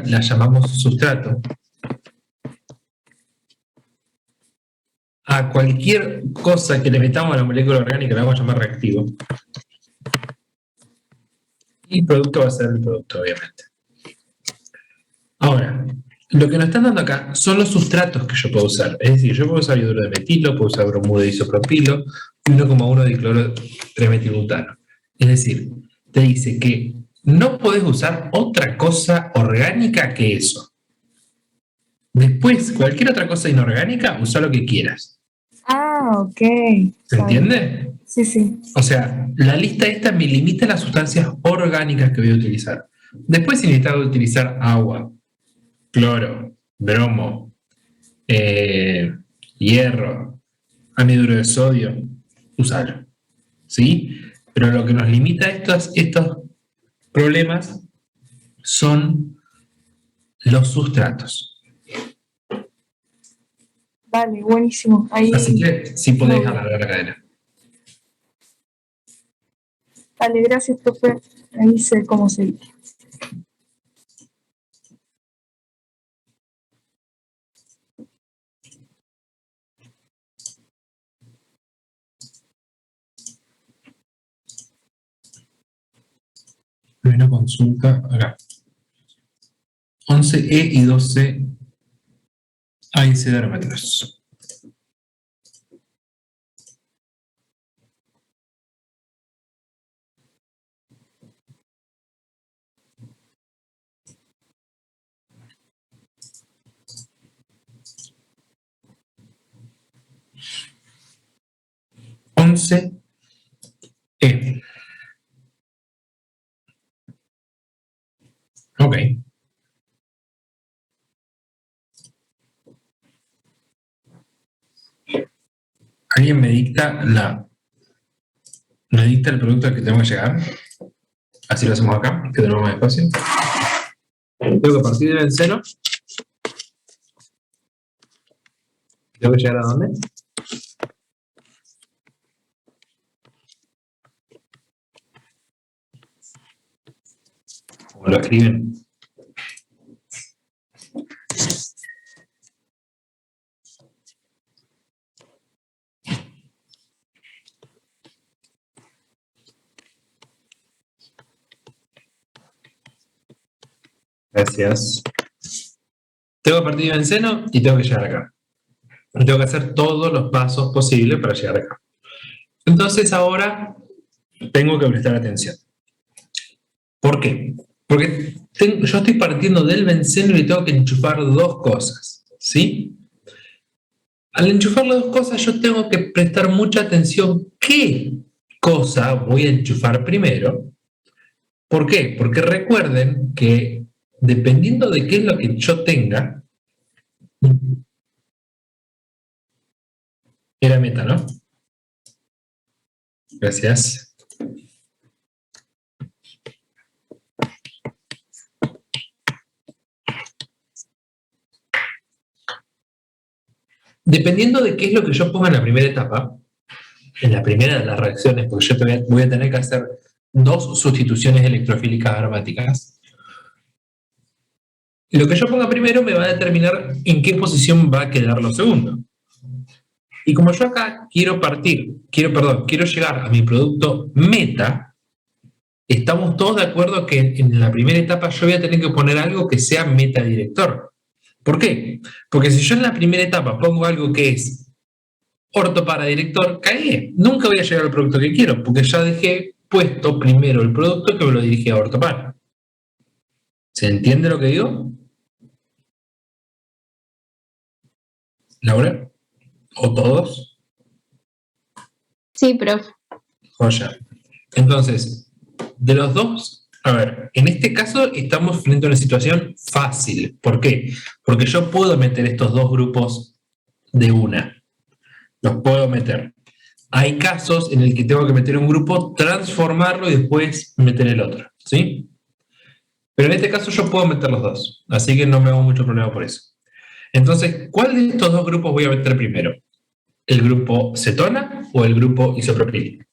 Speaker 1: la llamamos sustrato. A cualquier cosa que le metamos a la molécula orgánica la vamos a llamar reactivo. Y el producto va a ser el producto, obviamente. Ahora, lo que nos están dando acá son los sustratos que yo puedo usar. Es decir, yo puedo usar iodo de metilo, puedo usar bromudo de isopropilo y 1,1 de cloro 3-metilbutano. Es decir, te dice que no podés usar otra cosa orgánica que eso. Después, cualquier otra cosa inorgánica, usa lo que quieras.
Speaker 6: Ah, ok.
Speaker 1: ¿Se
Speaker 6: Está bien.
Speaker 1: entiende?
Speaker 6: Sí, sí.
Speaker 1: O sea, la lista esta me limita a las sustancias orgánicas que voy a utilizar. Después, si necesitas utilizar agua, cloro, bromo, hierro, anhidro de sodio, usalo. ¿Sí? Pero lo que nos limita a estos problemas son los sustratos.
Speaker 6: Vale, buenísimo.
Speaker 1: Así
Speaker 6: Ahí,
Speaker 1: que sí podés
Speaker 6: no,
Speaker 1: alargar la cadena.
Speaker 6: vale, gracias, profe. Ahí sé cómo seguir.
Speaker 1: Hay una consulta acá. 11E y 12 anciderómetros. Once E. Ok. ¿Alguien me dicta el producto al que tengo que llegar? Así lo hacemos acá, que tenemos más espacio. Tengo que partir del benceno. ¿Tengo que llegar a dónde? Como lo escriben. Gracias. Tengo que partir del benceno y tengo que llegar acá. Y tengo que hacer todos los pasos posibles para llegar acá. Entonces ahora tengo que prestar atención. ¿Por qué? Porque yo estoy partiendo del benceno y tengo que enchufar dos cosas, ¿sí? Al enchufar las dos cosas yo tengo que prestar mucha atención qué cosa voy a enchufar primero. ¿Por qué? Porque recuerden que dependiendo de qué es lo que yo tenga, era meta, ¿no? Gracias. Dependiendo de qué es lo que yo ponga en la primera etapa, en la primera de las reacciones, porque yo voy a tener que hacer dos sustituciones electrofílicas aromáticas, lo que yo ponga primero me va a determinar en qué posición va a quedar lo segundo. Y como yo acá quiero llegar a mi producto meta, estamos todos de acuerdo que en la primera etapa yo voy a tener que poner algo que sea metadirector. ¿Por qué? Porque si yo en la primera etapa pongo algo que es ortoparadirector, cagué. Nunca voy a llegar al producto que quiero, porque ya dejé puesto primero el producto que me lo dirige a ortopar. ¿Se entiende lo que digo? ¿Laura? ¿O todos?
Speaker 4: Sí, profe.
Speaker 1: Joya. Entonces, de los dos, a ver, en este caso estamos frente a una situación fácil. ¿Por qué? Porque yo puedo meter estos dos grupos de una. Los puedo meter. Hay casos en el que tengo que meter un grupo, transformarlo y después meter el otro. ¿Sí? Pero en este caso yo puedo meter los dos. Así que no me hago mucho problema por eso. Entonces, ¿cuál de estos dos grupos voy a meter primero? ¿El grupo cetona o el grupo isopropílico?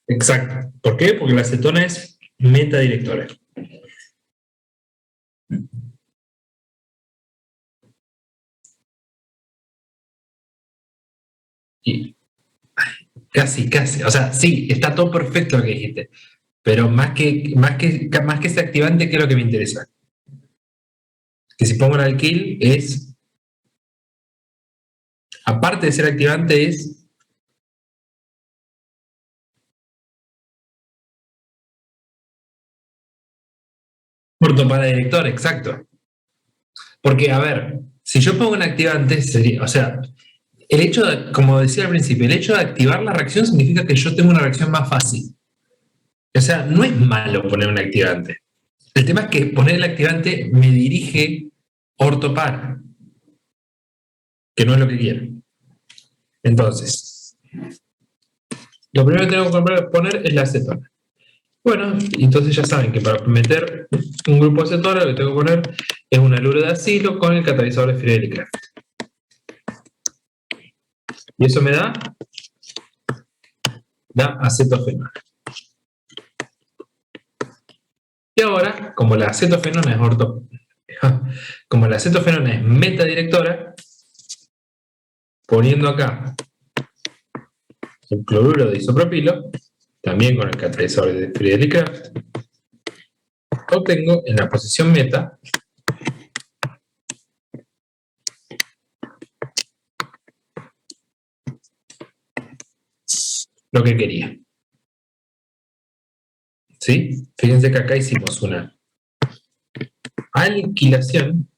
Speaker 1: Exacto. ¿Por qué? Porque la cetona es metadirectora. Y casi. O sea, sí, está todo perfecto lo que dijiste. Pero más que ese activante, ¿qué es lo que me interesa? Que si pongo el alquil es, aparte de ser activante, es ortoparadirector, exacto. Porque, a ver, si yo pongo un activante, sería, o sea, el hecho de, como decía al principio, el hecho de activar la reacción significa que yo tengo una reacción más fácil. O sea, no es malo poner un activante. El tema es que poner el activante me dirige ortopara, que no es lo que quiero. Entonces, lo primero que tengo que poner es la acetona. Bueno, entonces ya saben que para meter un grupo de acetona lo que tengo que poner es un haluro de acilo con el catalizador de Friedrich-Crafts. Y eso me da acetofenona. Y ahora, como la acetofenona es metadirectora, poniendo acá el cloruro de isopropilo, también con el catalizador de Friedrich-Crafts, obtengo en la posición meta lo que quería. ¿Sí? Fíjense que acá hicimos una alquilación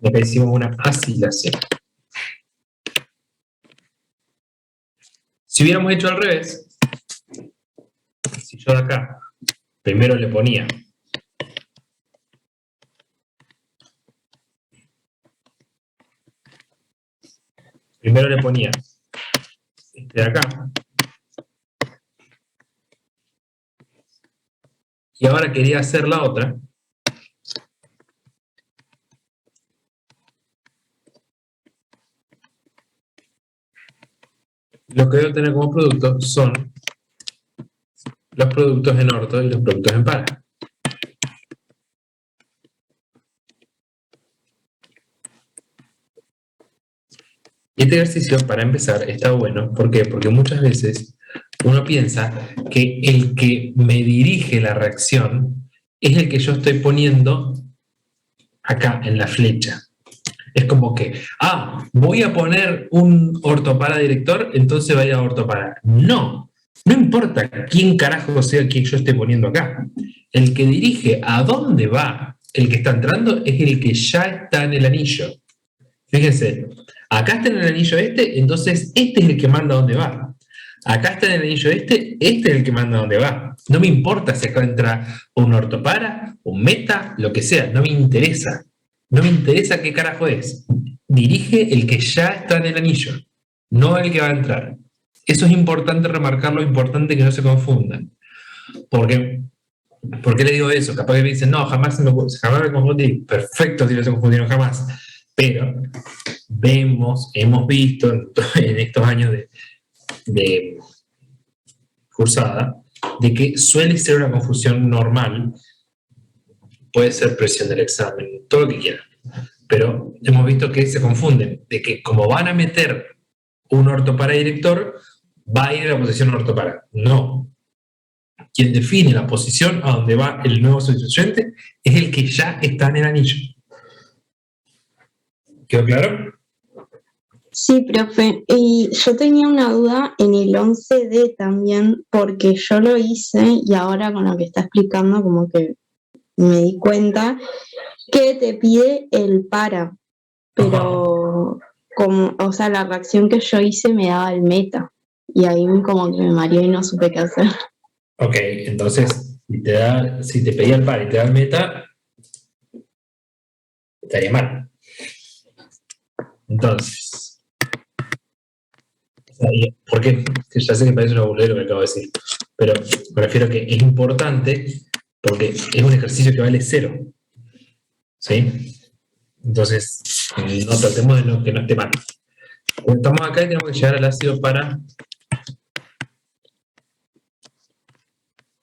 Speaker 1: y acá hicimos una acilación. Si hubiéramos hecho al revés, si yo de acá primero le ponía este de acá y ahora quería hacer la otra, lo que voy a obtener como producto son los productos en orto y los productos en para. Y este ejercicio, para empezar, está bueno. ¿Por qué? Porque muchas veces uno piensa que el que me dirige la reacción es el que yo estoy poniendo acá en la flecha. Es como que, voy a poner un ortopara director, entonces vaya a ortopara. No importa quién carajo sea el que yo esté poniendo acá. El que dirige a dónde va el que está entrando es el que ya está en el anillo. Fíjense, acá está en el anillo este, entonces este es el que manda a dónde va. Acá está en el anillo este es el que manda a dónde va. No me importa si acá entra un ortopara, un meta, lo que sea, no me interesa. No me interesa qué carajo es. Dirige el que ya está en el anillo, no el que va a entrar. Eso es importante remarcarlo, importante que no se confundan. ¿Por qué le digo eso? Capaz que me dicen, no, jamás me confundí. Perfecto si no se confundieron jamás. Pero hemos visto en estos años de cursada, de que suele ser una confusión normal. Puede ser presión del examen, todo lo que quieran. Pero hemos visto que se confunden, de que como van a meter un ortopara director, va a ir a la posición ortopara. No. Quien define la posición a donde va el nuevo sustituyente es el que ya está en el anillo. ¿Quedó claro?
Speaker 7: Sí, profe. Y yo tenía una duda en el 11D también, porque yo lo hice y ahora con lo que está explicando como que me di cuenta que te pide el para, pero o sea, la reacción que yo hice me daba el meta y ahí como que me mareé y no supe qué hacer.
Speaker 1: Ok, entonces, si te pedía el para y te da el meta, estaría mal. Entonces, porque ya sé que parece una boludez lo que acabo de decir, pero me refiero a que es importante porque es un ejercicio que vale 0. ¿Sí? Entonces, no tratemos de que no esté mal. Estamos acá y tenemos que llegar al ácido para.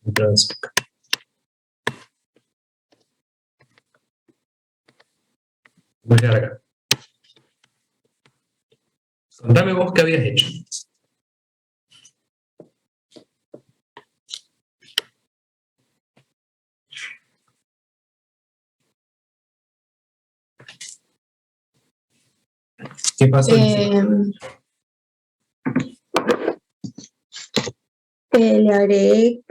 Speaker 1: Entonces, voy a llegar acá. Contame vos qué habías hecho. ¿Qué pasó?
Speaker 7: Le agregué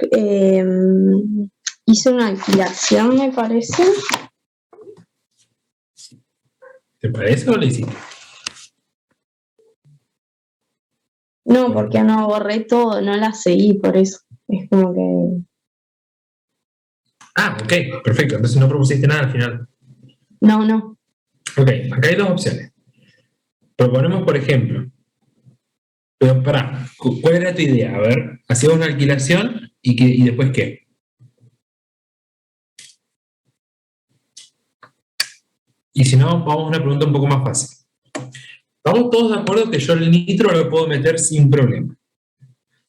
Speaker 7: hice una alquilación, me parece.
Speaker 1: ¿Te parece o lo hiciste?
Speaker 7: No, porque no borré todo, no la seguí, por eso. Es como que.
Speaker 1: Ah, ok, perfecto. Entonces no propusiste nada al final.
Speaker 7: No.
Speaker 1: Ok, acá hay dos opciones. Proponemos, por ejemplo, pero pará, ¿cuál era tu idea? A ver, hacíamos una alquilación y después ¿qué? Y si no, vamos a una pregunta un poco más fácil. Estamos todos de acuerdo que yo el nitro lo puedo meter sin problema.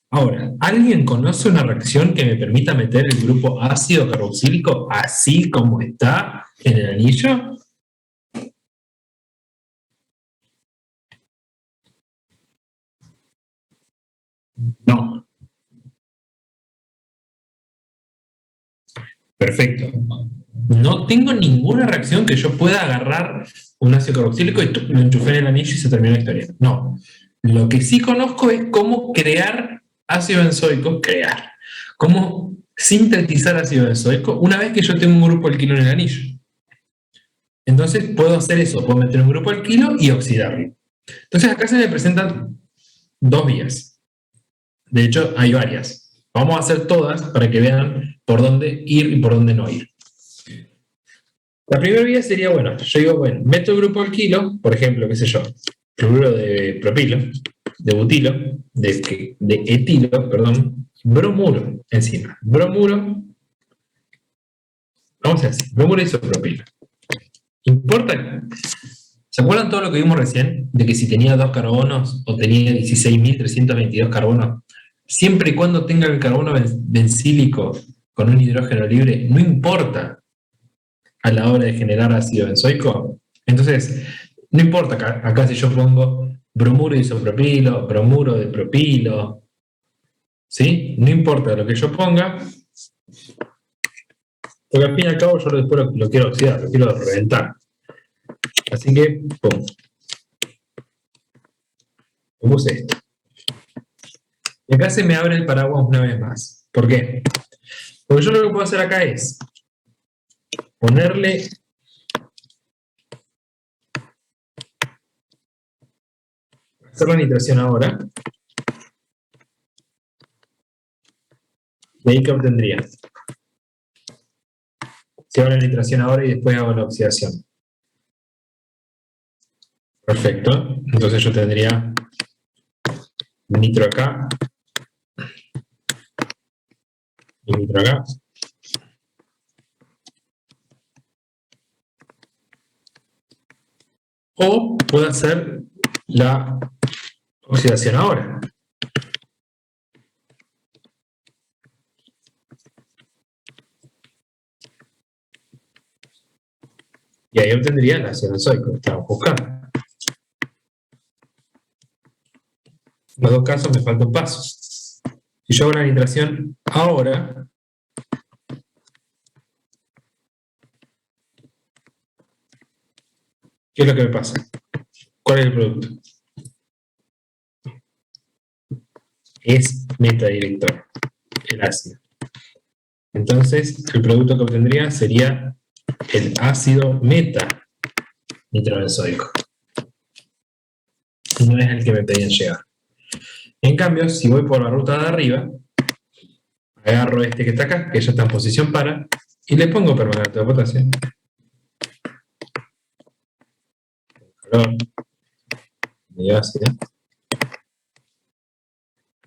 Speaker 1: Ahora, ¿alguien conoce una reacción que me permita meter el grupo ácido carboxílico así como está en el anillo? No. Perfecto. No tengo ninguna reacción que yo pueda agarrar un ácido carboxílico y lo enchufé en el anillo y se terminó la historia. No. Lo que sí conozco es cómo crear ácido benzoico, cómo sintetizar ácido benzoico una vez que yo tengo un grupo alquilo en el anillo. Entonces puedo hacer eso, puedo meter un grupo alquilo y oxidarlo. Entonces acá se me presentan dos vías. De hecho, hay varias. Vamos a hacer todas para que vean por dónde ir y por dónde no ir. La primera vía sería, bueno, yo digo, bueno, meto el grupo alquilo, por ejemplo, qué sé yo, fluoruro de propilo, de butilo, de etilo, perdón, bromuro encima. Bromuro, vamos a decir, bromuro isopropilo. ¿Importa? ¿Se acuerdan todo lo que vimos recién? De que si tenía 2 carbonos o tenía 16.322 carbonos, siempre y cuando tenga el carbono bencílico con un hidrógeno libre, no importa a la hora de generar ácido benzoico. Entonces, no importa acá si yo pongo bromuro de isopropilo, bromuro de propilo, ¿sí? No importa lo que yo ponga, porque al fin y al cabo yo después lo quiero oxidar, lo quiero reventar. Así que, pum. Puse esto. Y acá se me abre el paraguas una vez más. ¿Por qué? Porque yo lo que puedo hacer acá es ponerle hacer la nitración ahora. ¿Y ahí qué obtendría? Si hago la nitración ahora y después hago la oxidación. Perfecto. Entonces yo tendría nitro acá y nitro acá. O puedo hacer la oxidación ahora. Y ahí obtendría el ácido benzoico que estamos buscando. En los dos casos me falta un paso. Si yo hago la nitración ahora, ¿qué es lo que me pasa? ¿Cuál es el producto? Es metadirector, el ácido. Entonces, el producto que obtendría sería el ácido meta nitrobenzoico. No es el que me pedían llegar. En cambio, si voy por la ruta de arriba, agarro este que está acá, que ya está en posición para, y le pongo permanganato de potasio. Calor. Medio ácido.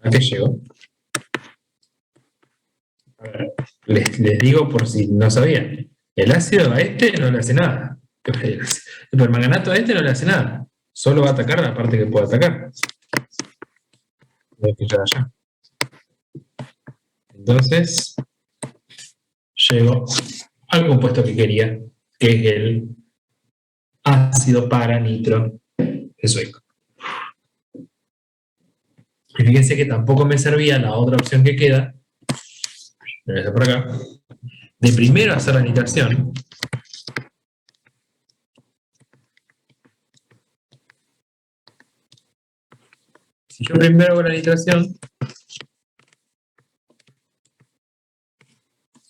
Speaker 1: ¿A qué llego? A ver, les digo por si no sabían. El ácido a este no le hace nada. El permanganato a este no le hace nada. Solo va a atacar la parte que puede atacar. Allá. Entonces, llego al compuesto que quería, que es el ácido para-nitro-benzoico. Y fíjense que tampoco me servía la otra opción que queda, lo voy a hacer por acá, de primero hacer la nitración. Si yo primero hago la nitración,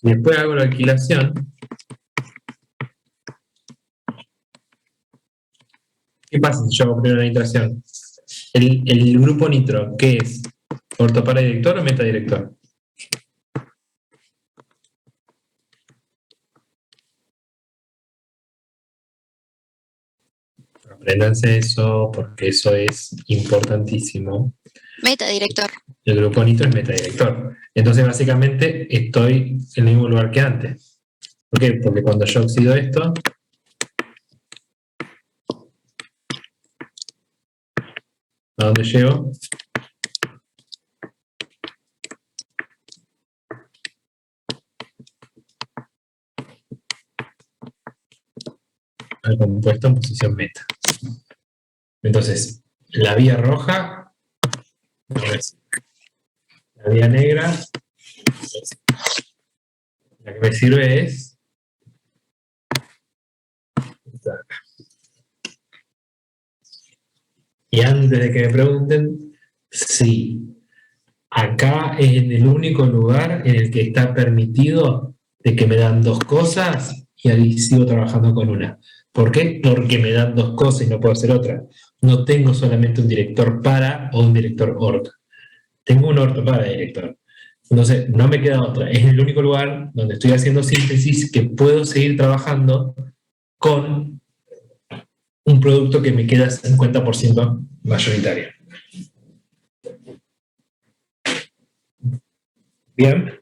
Speaker 1: y después hago la alquilación, ¿qué pasa si yo hago primero la nitración? El grupo nitro, ¿qué es? ¿Ortoparadirector o metadirector? Apréndanse eso, porque eso es importantísimo.
Speaker 5: Metadirector.
Speaker 1: El grupo nitro es metadirector. Entonces, básicamente, estoy en el mismo lugar que antes. ¿Por qué? Porque cuando yo oxido esto, ¿a dónde llego? Al compuesto en posición meta. Entonces, la vía roja, la vía negra, la que me sirve es esta de acá. Y antes de que me pregunten, sí, acá es en el único lugar en el que está permitido de que me dan dos cosas y ahí sigo trabajando con una. ¿Por qué? Porque me dan dos cosas y no puedo hacer otra. No tengo solamente un director para o un director orto. Tengo un orto para director. Entonces, no me queda otra. Es el único lugar donde estoy haciendo síntesis que puedo seguir trabajando con un producto que me queda 50% mayoritario. Bien.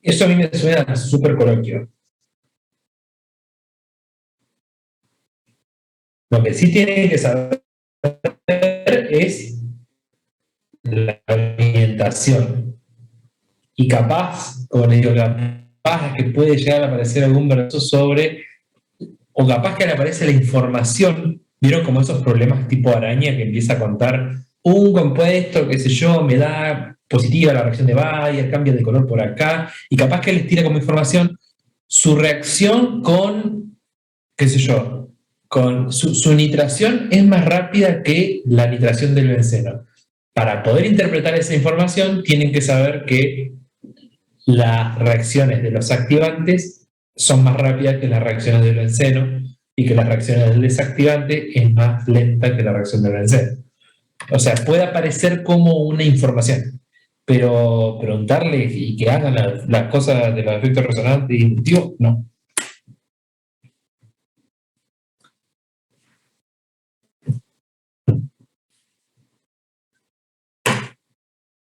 Speaker 1: Eso a mí me suena súper coloquio. Lo que sí tienen que saber es la orientación. Y capaz, como les digo, capaz que puede llegar a aparecer algún verso sobre, o capaz que le aparece la información, ¿vieron como esos problemas tipo araña que empieza a contar un compuesto, qué sé yo, me da positiva la reacción de Bayer, cambia de color por acá, y capaz que les tira como información su reacción con, qué sé yo, con su nitración es más rápida que la nitración del benceno. Para poder interpretar esa información, tienen que saber que las reacciones de los activantes son más rápidas que las reacciones del benceno y que las reacciones del desactivante es más lenta que la reacción del benceno. O sea, puede aparecer como una información, pero preguntarles y que hagan las cosas de los efectos resonantes y inductivos, no.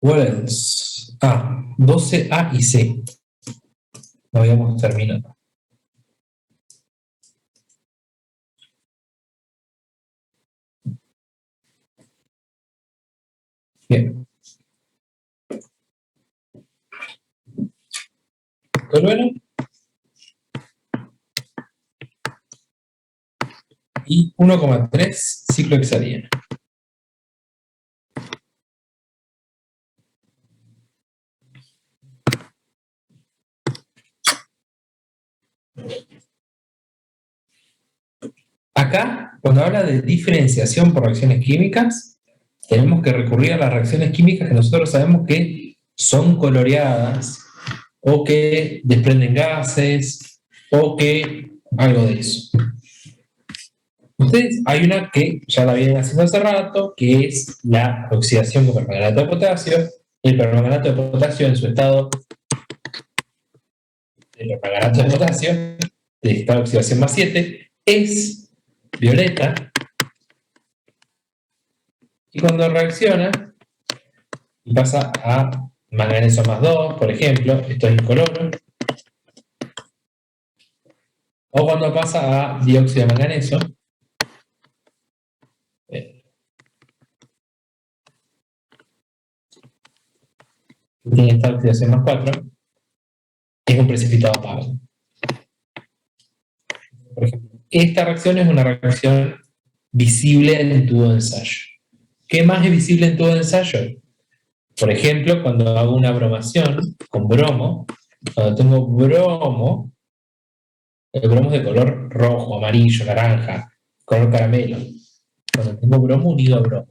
Speaker 1: What else? 12A y C. No habíamos terminado. Bien. Tolueno. Y 1,3 ciclohexadieno. Acá, cuando habla de diferenciación por reacciones químicas, tenemos que recurrir a las reacciones químicas que nosotros sabemos que son coloreadas o que desprenden gases o que algo de eso. Ustedes, hay una que ya la vienen haciendo hace rato, que es la oxidación con permanganato de potasio. El permanganato de potasio en su estado de permanganato de potasio, de estado de oxidación más 7, es violeta, y cuando reacciona y pasa a manganeso más 2, por ejemplo, esto es incoloro, o cuando pasa a dióxido de manganeso, tiene esta oxidación más 4, es un precipitado Pavlov. Por ejemplo, esta reacción es una reacción visible en el tubo de ensayo. ¿Qué más es visible en tubo de ensayo? Por ejemplo, cuando hago una bromación con bromo, cuando tengo bromo, el bromo es de color rojo, amarillo, naranja, color caramelo. cuando tengo bromo unido a bromo.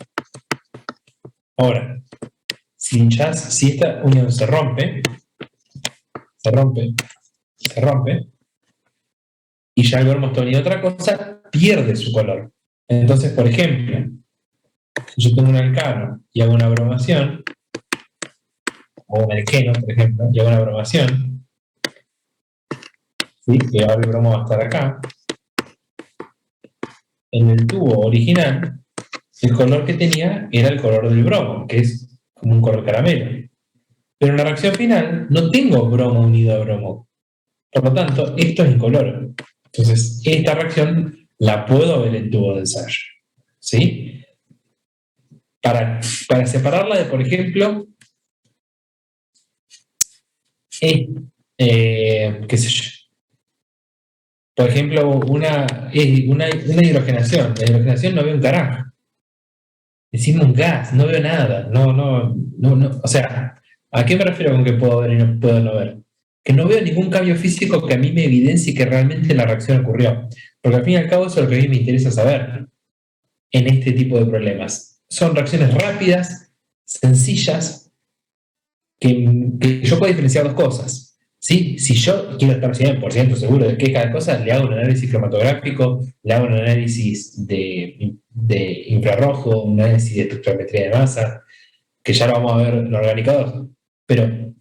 Speaker 1: Ahora, si esta unión se rompe, y ya el bromo está unido a otra cosa, pierde su color. Entonces, por ejemplo, si yo tengo un alcano y hago una bromación, o un alqueno, por ejemplo, y hago una bromación, ¿sí? Que ahora el bromo va a estar acá. En el tubo original, el color que tenía era el color del bromo, que es como un color caramelo. Pero en la reacción final no tengo bromo unido a bromo. Por lo tanto, esto es incoloro. Entonces, esta reacción la puedo ver en tubo de ensayo. ¿Sí? Para separarla de, por ejemplo, qué sé yo. Por ejemplo, una hidrogenación. La hidrogenación no veo un carajo. Decimos un gas, no veo nada. No. O sea, ¿a qué me refiero con que puedo ver y no puedo no ver? Que no veo ningún cambio físico que a mí me evidencie que realmente la reacción ocurrió. Porque al fin y al cabo eso es lo que a mí me interesa saber en este tipo de problemas. Son reacciones rápidas, sencillas, que yo puedo diferenciar dos cosas. ¿Sí? Si yo quiero estar 100% seguro de que cada cosa, le hago un análisis cromatográfico, le hago un análisis de infrarrojo, un análisis de espectrometría de masa, que ya lo vamos a ver en Orgánica 2. Pero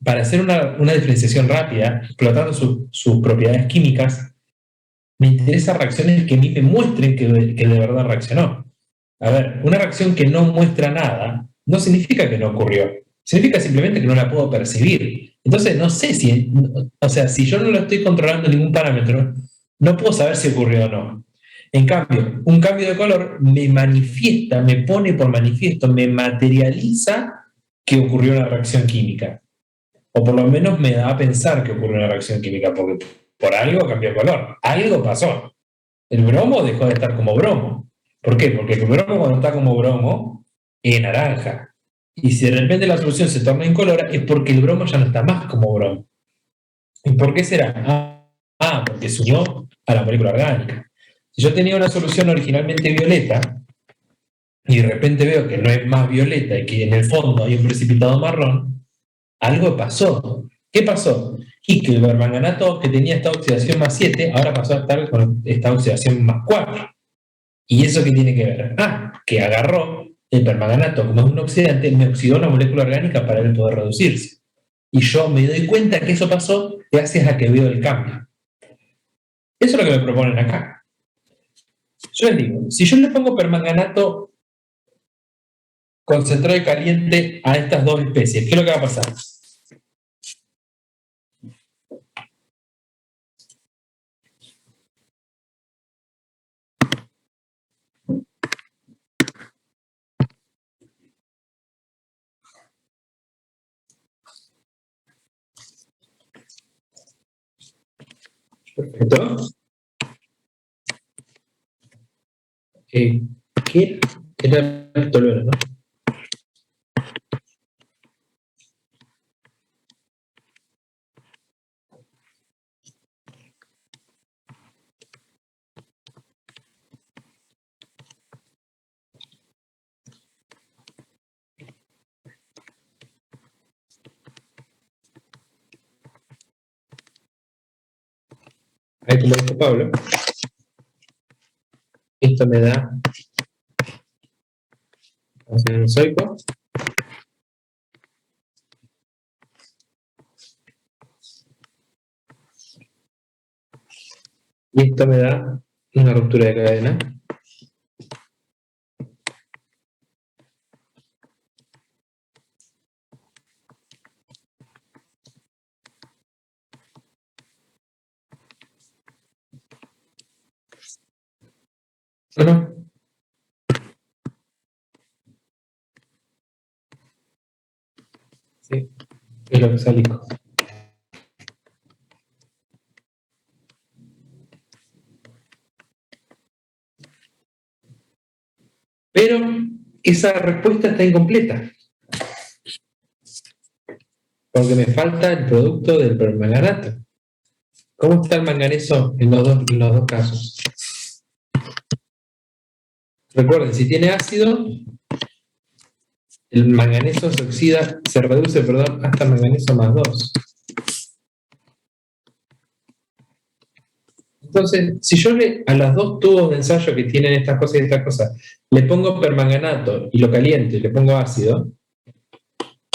Speaker 1: para hacer una diferenciación rápida, explotando sus propiedades químicas, me interesan reacciones que a mí me muestren que de verdad reaccionó. A ver, una reacción que no muestra nada no significa que no ocurrió. Significa simplemente que no la puedo percibir. Entonces, no sé si yo no lo estoy controlando en ningún parámetro, no puedo saber si ocurrió o no. En cambio, un cambio de color me manifiesta, me pone por manifiesto, me materializa que ocurrió una reacción química. O por lo menos me da a pensar que ocurrió una reacción química, porque por algo cambió el color. Algo pasó. El bromo dejó de estar como bromo. ¿Por qué? Porque el bromo cuando está como bromo es naranja. Y si de repente la solución se torna incolora es porque el bromo ya no está más como bromo. ¿Y por qué será? Porque se unió a la molécula orgánica. Si yo tenía una solución originalmente violeta y de repente veo que no es más violeta y que en el fondo hay un precipitado marrón, algo pasó. ¿Qué pasó? Y que el permanganato que tenía esta oxidación más 7 ahora pasó a estar con esta oxidación más 4. ¿Y eso qué tiene que ver? Que agarró el permanganato como es un oxidante, me oxidó la molécula orgánica para él poder reducirse. Y yo me doy cuenta que eso pasó gracias a que veo el cambio. Eso es lo que me proponen acá. Yo les digo, si yo le pongo permanganato concentrado y caliente a estas dos especies, ¿qué es lo que va a pasar? Perfecto. ¿Qué era el tolero, no? Ahí como dijo Pablo, esto me da ácido azoico. Y esto me da una ruptura de cadena. ¿O no? Sí, es lo que salí. Pero esa respuesta está incompleta. Porque me falta el producto del permanganato. ¿Cómo está el manganeso en los dos casos? Recuerden, si tiene ácido, el manganeso se reduce, hasta manganeso más 2. Entonces, si yo a los dos tubos de ensayo que tienen estas cosas y estas cosas, le pongo permanganato y lo caliento y le pongo ácido,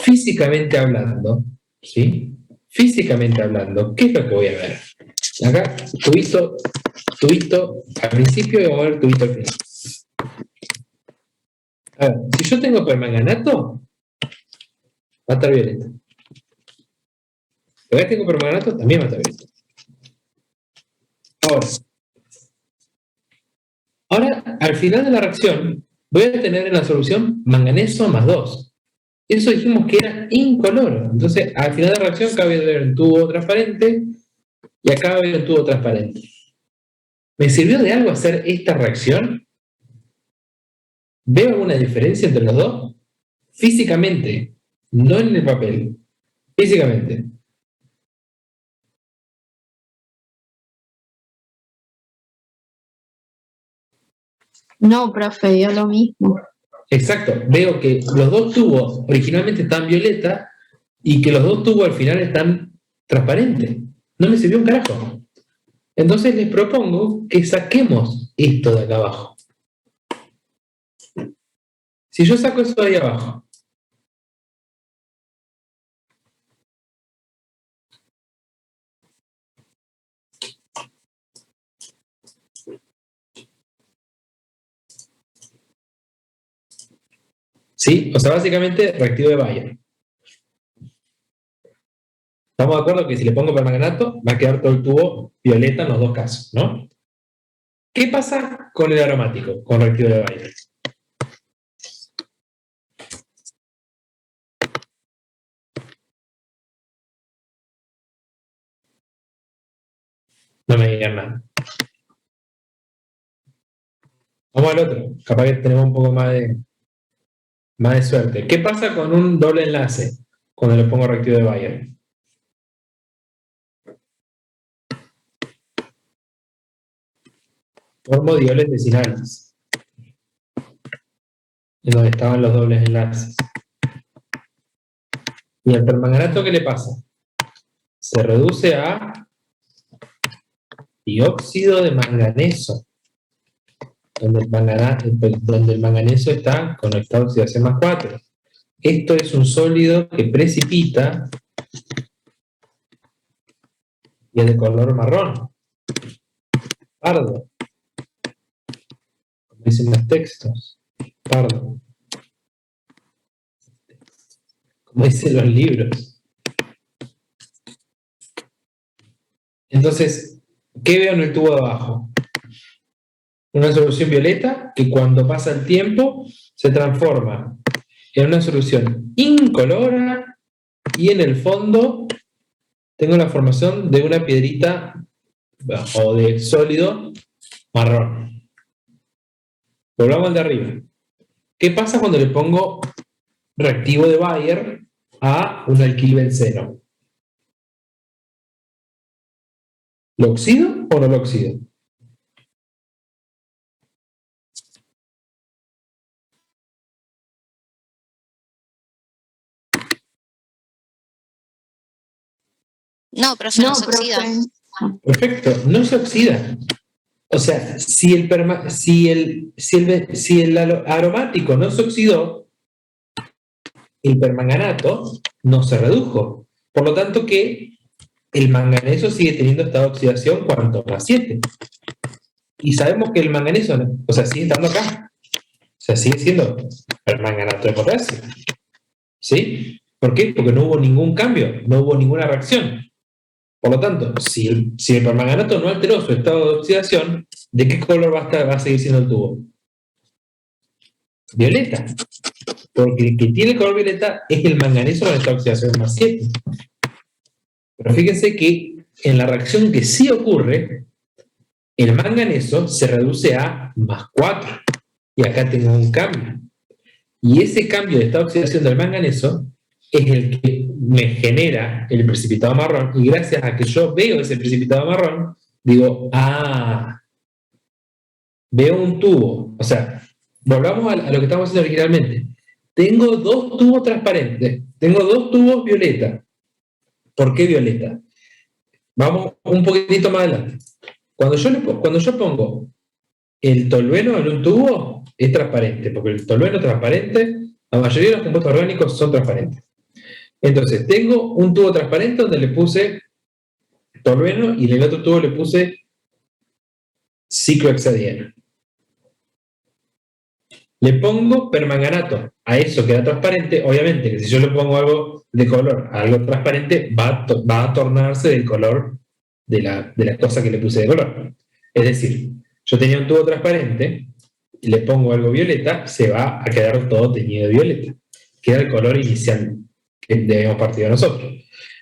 Speaker 1: físicamente hablando, ¿sí? Físicamente hablando, ¿qué es lo que voy a ver? Acá, tubito al principio y vamos a ver tubito al final. A ver, si yo tengo permanganato, va a estar violeta. Si acá tengo permanganato, también va a estar violeta. Ahora, al final de la reacción, voy a tener en la solución manganeso más 2. Eso dijimos que era incoloro. Entonces, al final de la reacción, acá voy a tener un tubo transparente y acá voy a tener un tubo transparente. ¿Me sirvió de algo hacer esta reacción? ¿Veo alguna diferencia entre los dos? Físicamente, no en el papel. Físicamente.
Speaker 7: No, profe, dio lo mismo.
Speaker 1: Exacto. Veo que los dos tubos originalmente están violeta y que los dos tubos al final están transparentes. No me sirvió un carajo. Entonces les propongo que saquemos esto de acá abajo. Si yo saco esto de ahí abajo, ¿sí? O sea, básicamente reactivo de Bayer. Estamos de acuerdo que si le pongo permanganato va a quedar todo el tubo violeta en los dos casos, ¿no? ¿Qué pasa con el aromático, con reactivo de Bayer? No me digan nada. Vamos al otro. Capaz que tenemos un poco más de suerte. ¿Qué pasa con un doble enlace cuando le pongo reactivo de Bayer? Formo dioles vecinales, en donde estaban los dobles enlaces. ¿Y al permanganato qué le pasa? Se reduce a dióxido de manganeso, donde el manganeso está conectado a oxidación más 4. Esto es un sólido que precipita y es de color marrón, pardo, como dicen los textos, pardo, como dicen los libros. Entonces, ¿qué veo en el tubo de abajo? Una solución violeta que cuando pasa el tiempo se transforma en una solución incolora y en el fondo tengo la formación de una piedrita o de sólido marrón. Volvamos al de arriba. ¿Qué pasa cuando le pongo reactivo de Bayer a un alquilbenceno? ¿Lo oxido o no lo oxido?
Speaker 5: No, profe, no se oxida.
Speaker 1: Perfecto, no se oxida. O sea, si el aromático no se oxidó, el permanganato no se redujo. Por lo tanto que el manganeso sigue teniendo esta oxidación cuanto más 7. Y sabemos que el manganeso, o sea, sigue estando acá. O sea, sigue siendo permanganato de potasio. ¿Sí? ¿Por qué? Porque no hubo ningún cambio, no hubo ninguna reacción. Por lo tanto, si el permanganato no alteró su estado de oxidación, ¿de qué color va a seguir siendo el tubo? Violeta. Porque el que tiene el color violeta es el manganeso con esta oxidación más 7. Pero fíjense que en la reacción que sí ocurre, el manganeso se reduce a más 4. Y acá tengo un cambio. Y ese cambio de esta oxidación del manganeso es el que me genera el precipitado marrón, y gracias a que yo veo ese precipitado marrón, digo, veo un tubo, o sea, volvamos a lo que estábamos haciendo originalmente. Tengo 2 tubos transparentes, tengo 2 tubos violeta. ¿Por qué violeta? Vamos un poquitito más adelante. Cuando yo pongo el tolueno en un tubo, es transparente, porque el tolueno transparente, la mayoría de los compuestos orgánicos son transparentes. Entonces, tengo un tubo transparente donde le puse tolueno y en el otro tubo le puse ciclohexadieno. Le pongo permanganato a eso que era transparente. Obviamente que si yo le pongo algo de color a algo transparente, va a tornarse del color de la cosa que le puse de color. Es decir, yo tenía un tubo transparente, y le pongo algo violeta, se va a quedar todo teñido de violeta. Queda el color inicial que debemos partir de nosotros.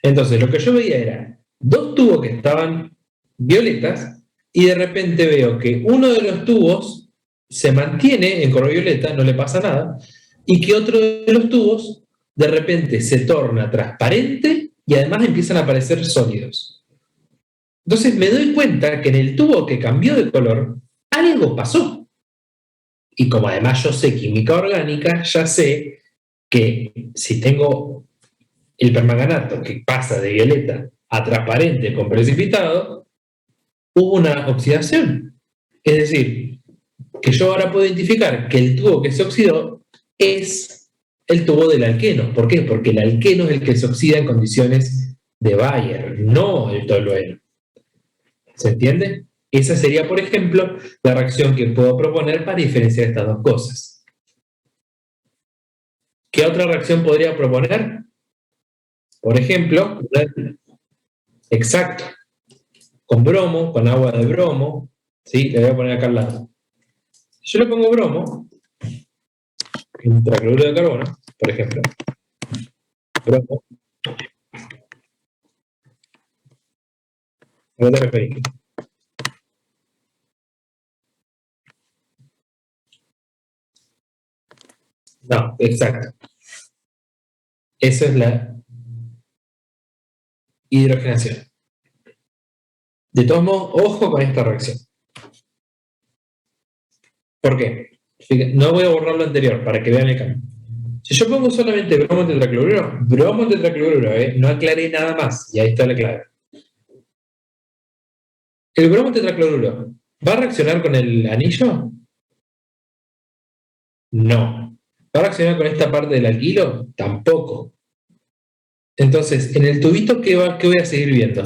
Speaker 1: Entonces, lo que yo veía era 2 tubos que estaban violetas y de repente veo que uno de los tubos se mantiene en color violeta, no le pasa nada, y que otro de los tubos de repente se torna transparente y además empiezan a aparecer sólidos. Entonces me doy cuenta que en el tubo que cambió de color, algo pasó. Y como además yo sé química orgánica, ya sé que si tengo el permanganato que pasa de violeta a transparente con precipitado, hubo una oxidación. Es decir, que yo ahora puedo identificar que el tubo que se oxidó es el tubo del alqueno. ¿Por qué? Porque el alqueno es el que se oxida en condiciones de Bayer, no el tolueno. ¿Se entiende? Esa sería, por ejemplo, la reacción que puedo proponer para diferenciar estas dos cosas. ¿Qué otra reacción podría proponer? Por ejemplo, exacto, con bromo, con agua de bromo, ¿sí? Le voy a poner acá al lado. Si yo le pongo bromo, tetracloruro de carbono, por ejemplo, bromo, ¿a qué te referís? No, exacto. Eso es la hidrogenación. De todos modos, ojo con esta reacción. ¿Por qué? No voy a borrar lo anterior para que vean el cambio. Si yo pongo solamente bromo tetracloruro, no aclaré nada más, y ahí está la clave. ¿El bromo tetracloruro va a reaccionar con el anillo? No. ¿Va a reaccionar con esta parte del alquilo? Tampoco. Entonces, en el tubito, ¿qué voy a seguir viendo?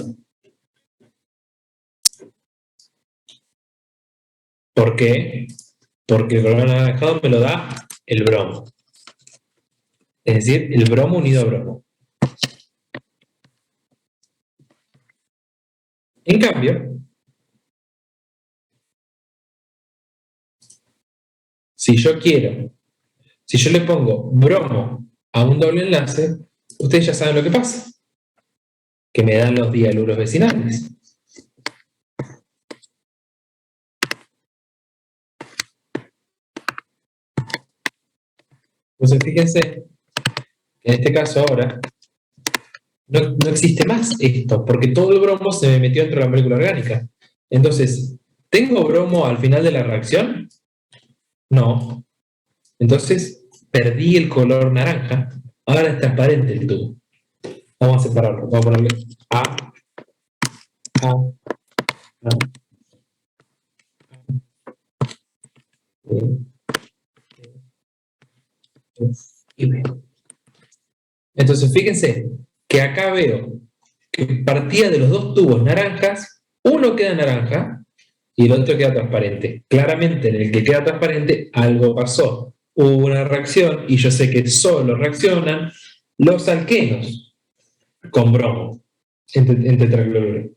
Speaker 1: ¿Por qué? Porque el color anaranjado me lo da el bromo. Es decir, el bromo unido a bromo. En cambio, si yo le pongo bromo a un doble enlace, ustedes ya saben lo que pasa. Que me dan los dialuros vecinales. Entonces, fíjense que en este caso ahora no existe más esto, porque todo el bromo se me metió dentro de la molécula orgánica. Entonces, ¿tengo bromo al final de la reacción? No. Entonces, perdí el color naranja. Ahora es transparente el tubo. Vamos a separarlo. Vamos a ponerle A. Y B. Entonces, fíjense que acá veo que partía de los 2 tubos naranjas, uno queda naranja y el otro queda transparente. Claramente, en el que queda transparente, algo pasó. Hubo una reacción y yo sé que solo reaccionan los alquenos con bromo en tetracloruro.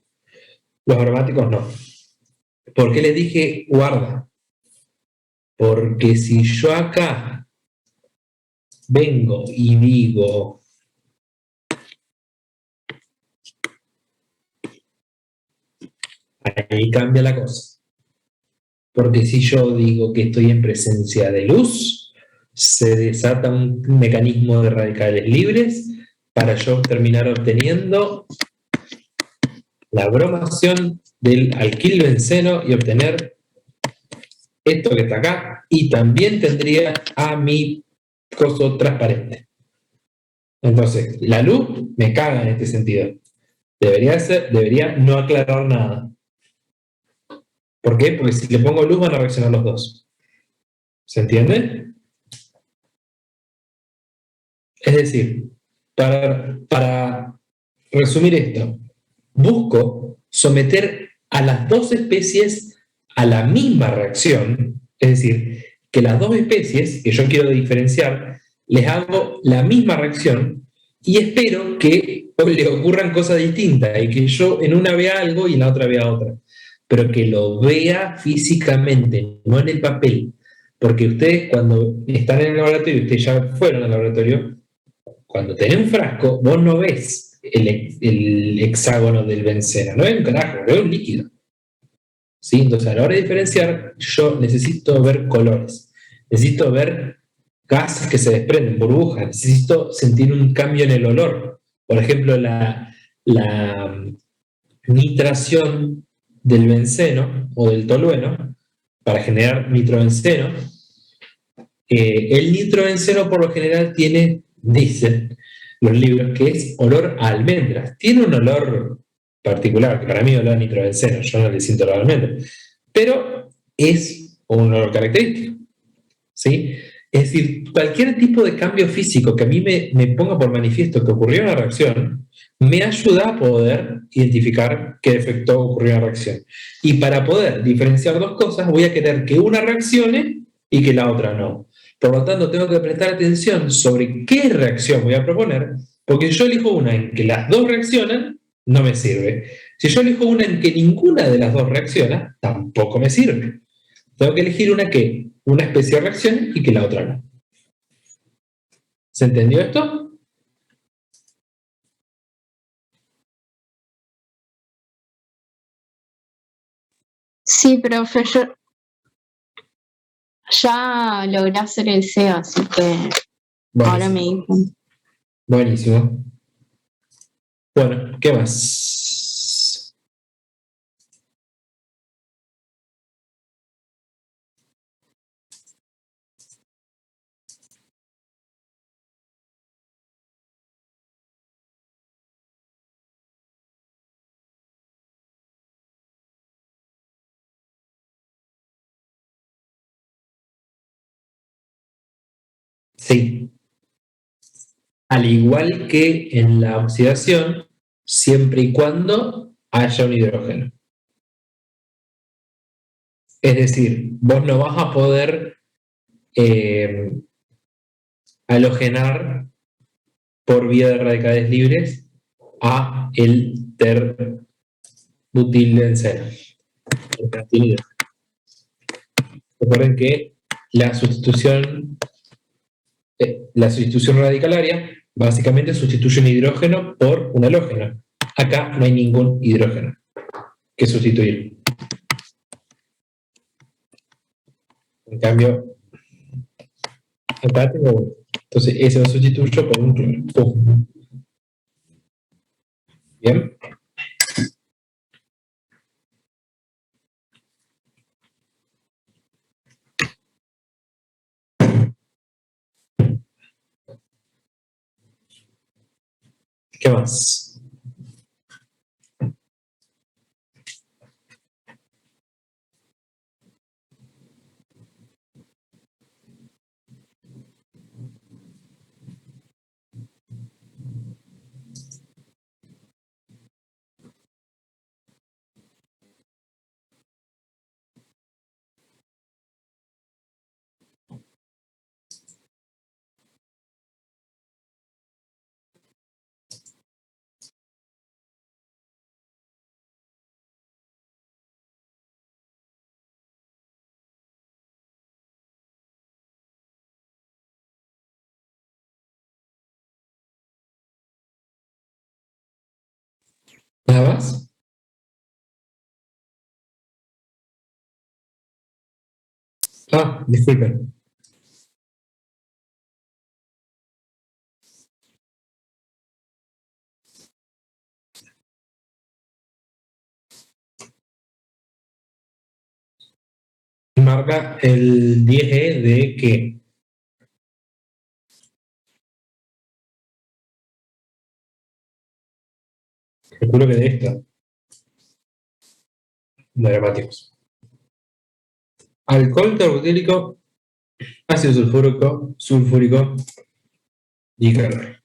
Speaker 1: Los aromáticos no. ¿Por qué les dije guarda? Porque si yo acá vengo y digo ahí cambia la cosa. Porque si yo digo que estoy en presencia de luz, se desata un mecanismo de radicales libres para yo terminar obteniendo la bromación del alquilbenceno y obtener esto que está acá, y también tendría a mi coso transparente. Entonces, la luz me caga en este sentido. Debería no aclarar nada. ¿Por qué? Porque si le pongo luz van a reaccionar los dos. ¿Se entiende? Es decir, para resumir esto, busco someter a las dos especies a la misma reacción, es decir, que las dos especies que yo quiero diferenciar, les hago la misma reacción y espero que le ocurran cosas distintas y que yo en una vea algo y en la otra vea otra, pero que lo vea físicamente, no en el papel. Porque ustedes cuando están en el laboratorio, ustedes ya fueron al laboratorio, cuando tenés un frasco, vos no ves el hexágono del benceno, no ves un carajo, ves un líquido. ¿Sí? Entonces, a la hora de diferenciar, yo necesito ver colores, necesito ver gases que se desprenden, burbujas, necesito sentir un cambio en el olor. Por ejemplo, la nitración del benceno o del tolueno para generar nitrobenceno. El nitrobenceno por lo general tiene, dicen los libros, que es olor a almendras. Tiene un olor particular, que para mí es olor a nitrobenceno, yo no le siento olor a almendras, pero es un olor característico. ¿Sí? Es decir, cualquier tipo de cambio físico que a mí me ponga por manifiesto que ocurrió una reacción, me ayuda a poder identificar qué efecto ocurrió en la reacción. Y para poder diferenciar dos cosas, voy a querer que una reaccione y que la otra no. Por lo tanto, tengo que prestar atención sobre qué reacción voy a proponer, porque si yo elijo una en que las dos reaccionan, no me sirve. Si yo elijo una en que ninguna de las dos reacciona, tampoco me sirve. Tengo que elegir una que una especie reaccione y que la otra no. ¿Se entendió esto?
Speaker 7: Sí, profe, yo ya logré hacer el SEO, así que ahora me
Speaker 1: Buenísimo.
Speaker 7: dijo.
Speaker 1: Buenísimo. Bueno, ¿qué más? Sí. Al igual que en la oxidación, siempre y cuando haya un hidrógeno. Es decir, vos no vas a poder halogenar por vía de radicales libres a el terbutilbenceno. Recuerden que la sustitución radicalaria básicamente sustituye un hidrógeno por un halógeno. Acá no hay ningún hidrógeno que sustituir. En cambio, acá tengo uno. Entonces, ese lo sustituyo por un cloro. ¡Pum! Bien. ¿Qué más? ¿Nada más? Disculpen. marca el 10E de qué? Calculo que de esta. De aromáticos. Alcohol carboxílico, ácido sulfúrico y calor.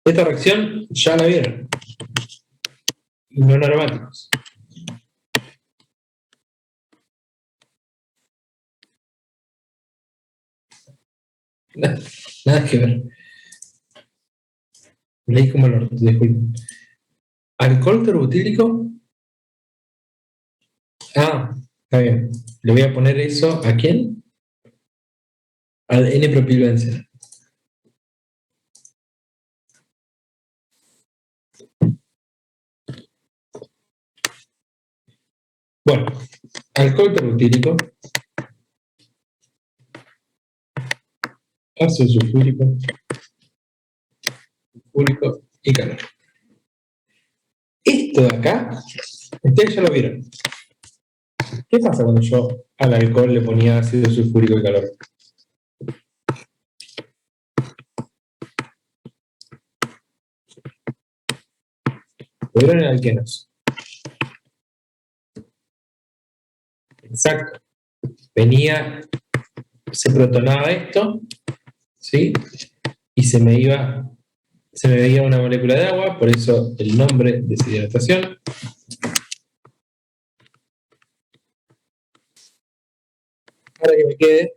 Speaker 1: Esta reacción ya la vieron. Y no en aromáticos. Nada que ver. Leí como el orto, disculpen. Alcohol carboxílico. Ah, está bien. Le voy a poner eso ¿a quién? Al N-propilbenceol. Bueno, alcohol carboxílico, ácido sulfúrico y calor. Esto de acá, ustedes ya lo vieron. ¿Qué pasa cuando yo al alcohol le ponía ácido sulfúrico y calor? Lo vieron en alquenos. Exacto. Venía, se protonaba esto, ¿sí? Y se me veía una molécula de agua, por eso el nombre deshidratación. Ahora que me quede,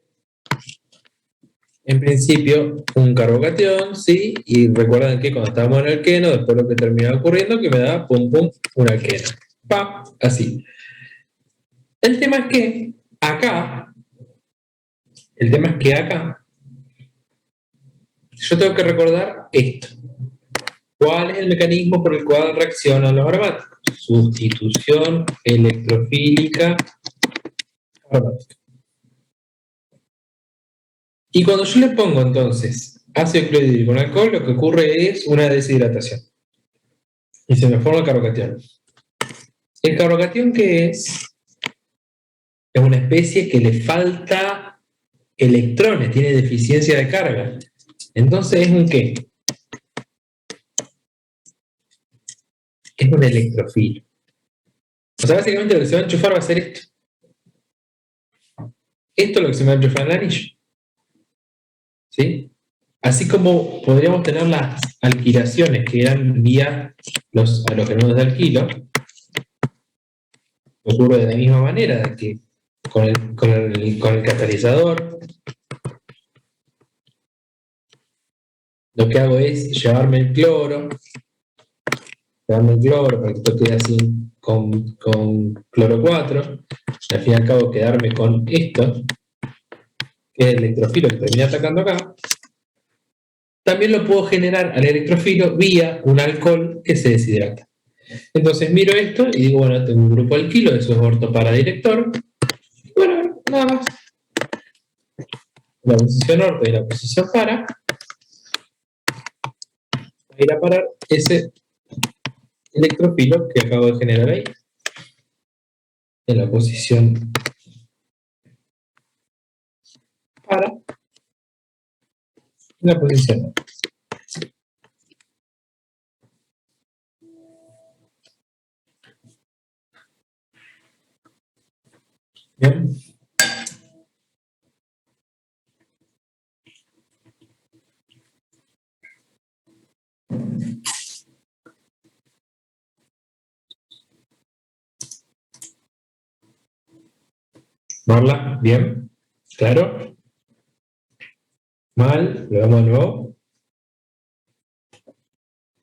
Speaker 1: en principio, un carbocatión, ¿sí? Y recuerden que cuando estábamos en alqueno, después lo que terminaba ocurriendo, que me daba pum pum, un alqueno. ¡Pam! Así. El tema es que acá, yo tengo que recordar esto. ¿Cuál es el mecanismo por el cual reaccionan los aromáticos? Sustitución electrofílica aromática. Y cuando yo le pongo entonces ácido clorhídrico con alcohol, lo que ocurre es una deshidratación. Y se me forma el carbocatión. ¿El carbocatión qué es? Es una especie que le falta electrones, tiene deficiencia de carga. Entonces, ¿es un qué? Es un electrofilo. O sea, básicamente lo que se va a enchufar va a ser esto. Esto es lo que se me va a enchufar en el anillo. ¿Sí? Así como podríamos tener las alquilaciones que eran vía los halogenoides de alquilo, ocurre de la misma manera, de que con el catalizador lo que hago es llevarme el cloro para que esto quede así con cloro 4, y al fin y al cabo quedarme con esto, que es el electrofilo que termina atacando acá. También lo puedo generar al electrofilo vía un alcohol que se deshidrata. Entonces miro esto y digo, bueno, tengo un grupo alquilo, eso es orto para director. Y bueno, nada más. La posición orto y la posición para, va a ir a parar ese electrofilo que acabo de generar ahí. En la posición para, en la posición orto. Bien. Marla, bien. ¿Claro? Mal, lo damos de nuevo.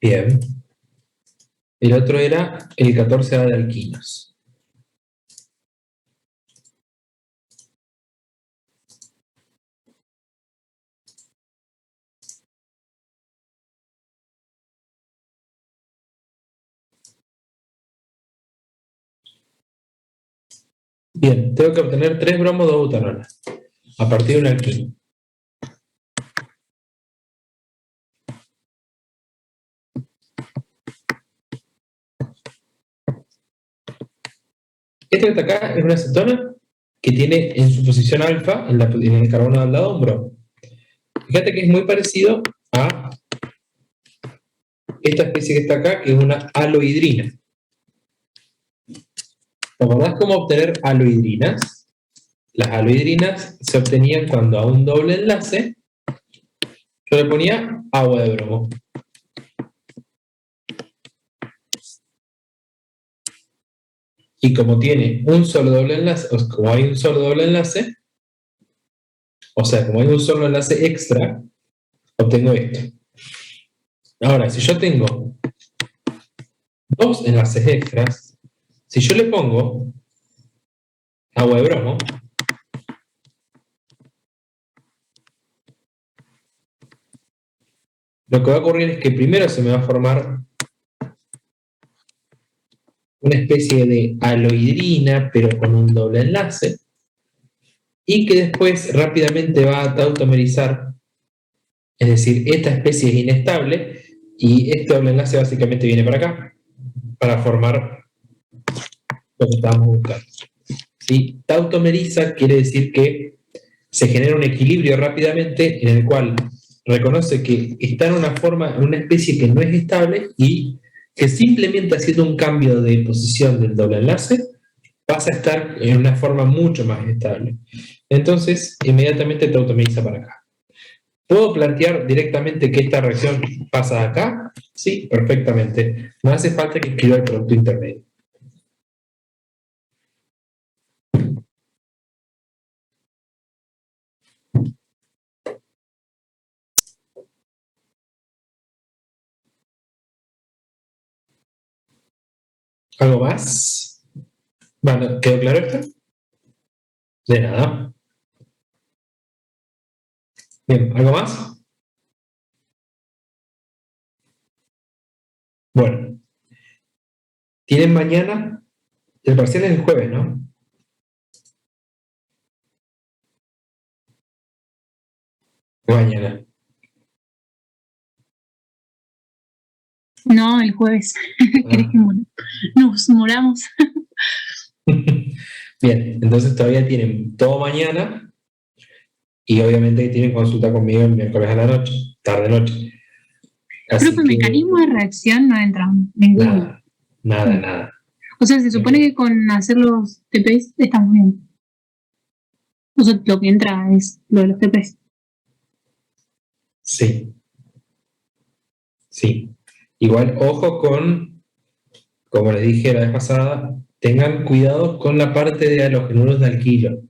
Speaker 1: Bien. El otro era el 14A de alquinos. Bien, tengo que obtener 3 bromos, 2 butanonas a partir de un alquino. Esta que está acá es una cetona que tiene en su posición alfa, en el carbono al lado, un bromo. Fíjate que es muy parecido a esta especie que está acá, que es una alohidrina. ¿Te acordás cómo obtener alohidrinas? Las alohidrinas se obtenían cuando a un doble enlace yo le ponía agua de bromo. Y como tiene un solo doble enlace, o como hay un solo doble enlace, o sea, como hay un solo enlace extra, obtengo esto. Ahora, si yo tengo dos enlaces extras, si yo le pongo agua de bromo, lo que va a ocurrir es que primero se me va a formar una especie de alohidrina, pero con un doble enlace, y que después rápidamente va a tautomerizar, es decir, esta especie es inestable, y este doble enlace básicamente viene para acá, para formar lo que estábamos buscando. ¿Sí? Tautomeriza quiere decir que se genera un equilibrio rápidamente en el cual reconoce que está en una especie que no es estable y que simplemente haciendo un cambio de posición del doble enlace pasa a estar en una forma mucho más estable. Entonces, inmediatamente tautomeriza para acá. ¿Puedo plantear directamente que esta reacción pasa acá? Sí, perfectamente. No hace falta que escriba el producto intermedio. ¿Algo más? Bueno, ¿quedó claro esto? De nada. Bien, ¿algo más? Bueno, tienen mañana, el parcial es el jueves, ¿no? Mañana.
Speaker 4: No, el jueves. ¿Querés que nos moramos?
Speaker 1: Bien, entonces todavía tienen todo mañana y obviamente tienen consulta conmigo el miércoles a la noche, tarde-noche.
Speaker 4: Creo que el mecanismo de reacción no entra ninguno.
Speaker 1: Nada.
Speaker 4: O sea, se supone que con hacer los TPs estamos bien. O sea, lo que entra es lo de los TPs.
Speaker 1: Sí. Igual, ojo con, como les dije la vez pasada, tengan cuidado con la parte de halogenuros de alquilo,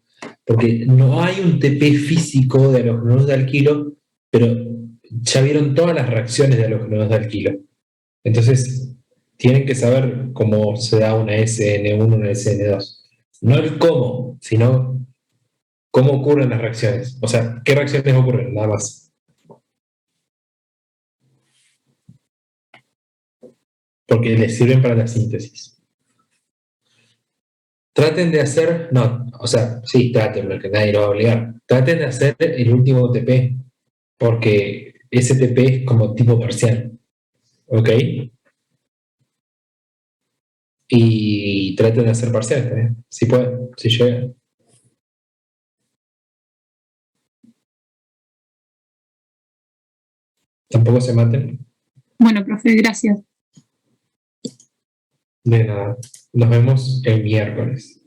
Speaker 1: porque no hay un TP físico de halogenuros de alquilo, pero ya vieron todas las reacciones de halogenuros de alquilo. Entonces, tienen que saber cómo se da una SN1, una SN2. No el cómo, sino cómo ocurren las reacciones. O sea, qué reacciones ocurren, nada más. Porque les sirven para la síntesis. Traten de hacer, no, o sea, sí, traten, porque nadie lo va a obligar. Traten de hacer el último TP, porque ese TP es como tipo parcial. ¿Ok? Y traten de hacer parciales también, si pueden, si llegan. Tampoco se maten.
Speaker 4: Bueno, profe, gracias.
Speaker 1: De nada. Nos vemos el miércoles.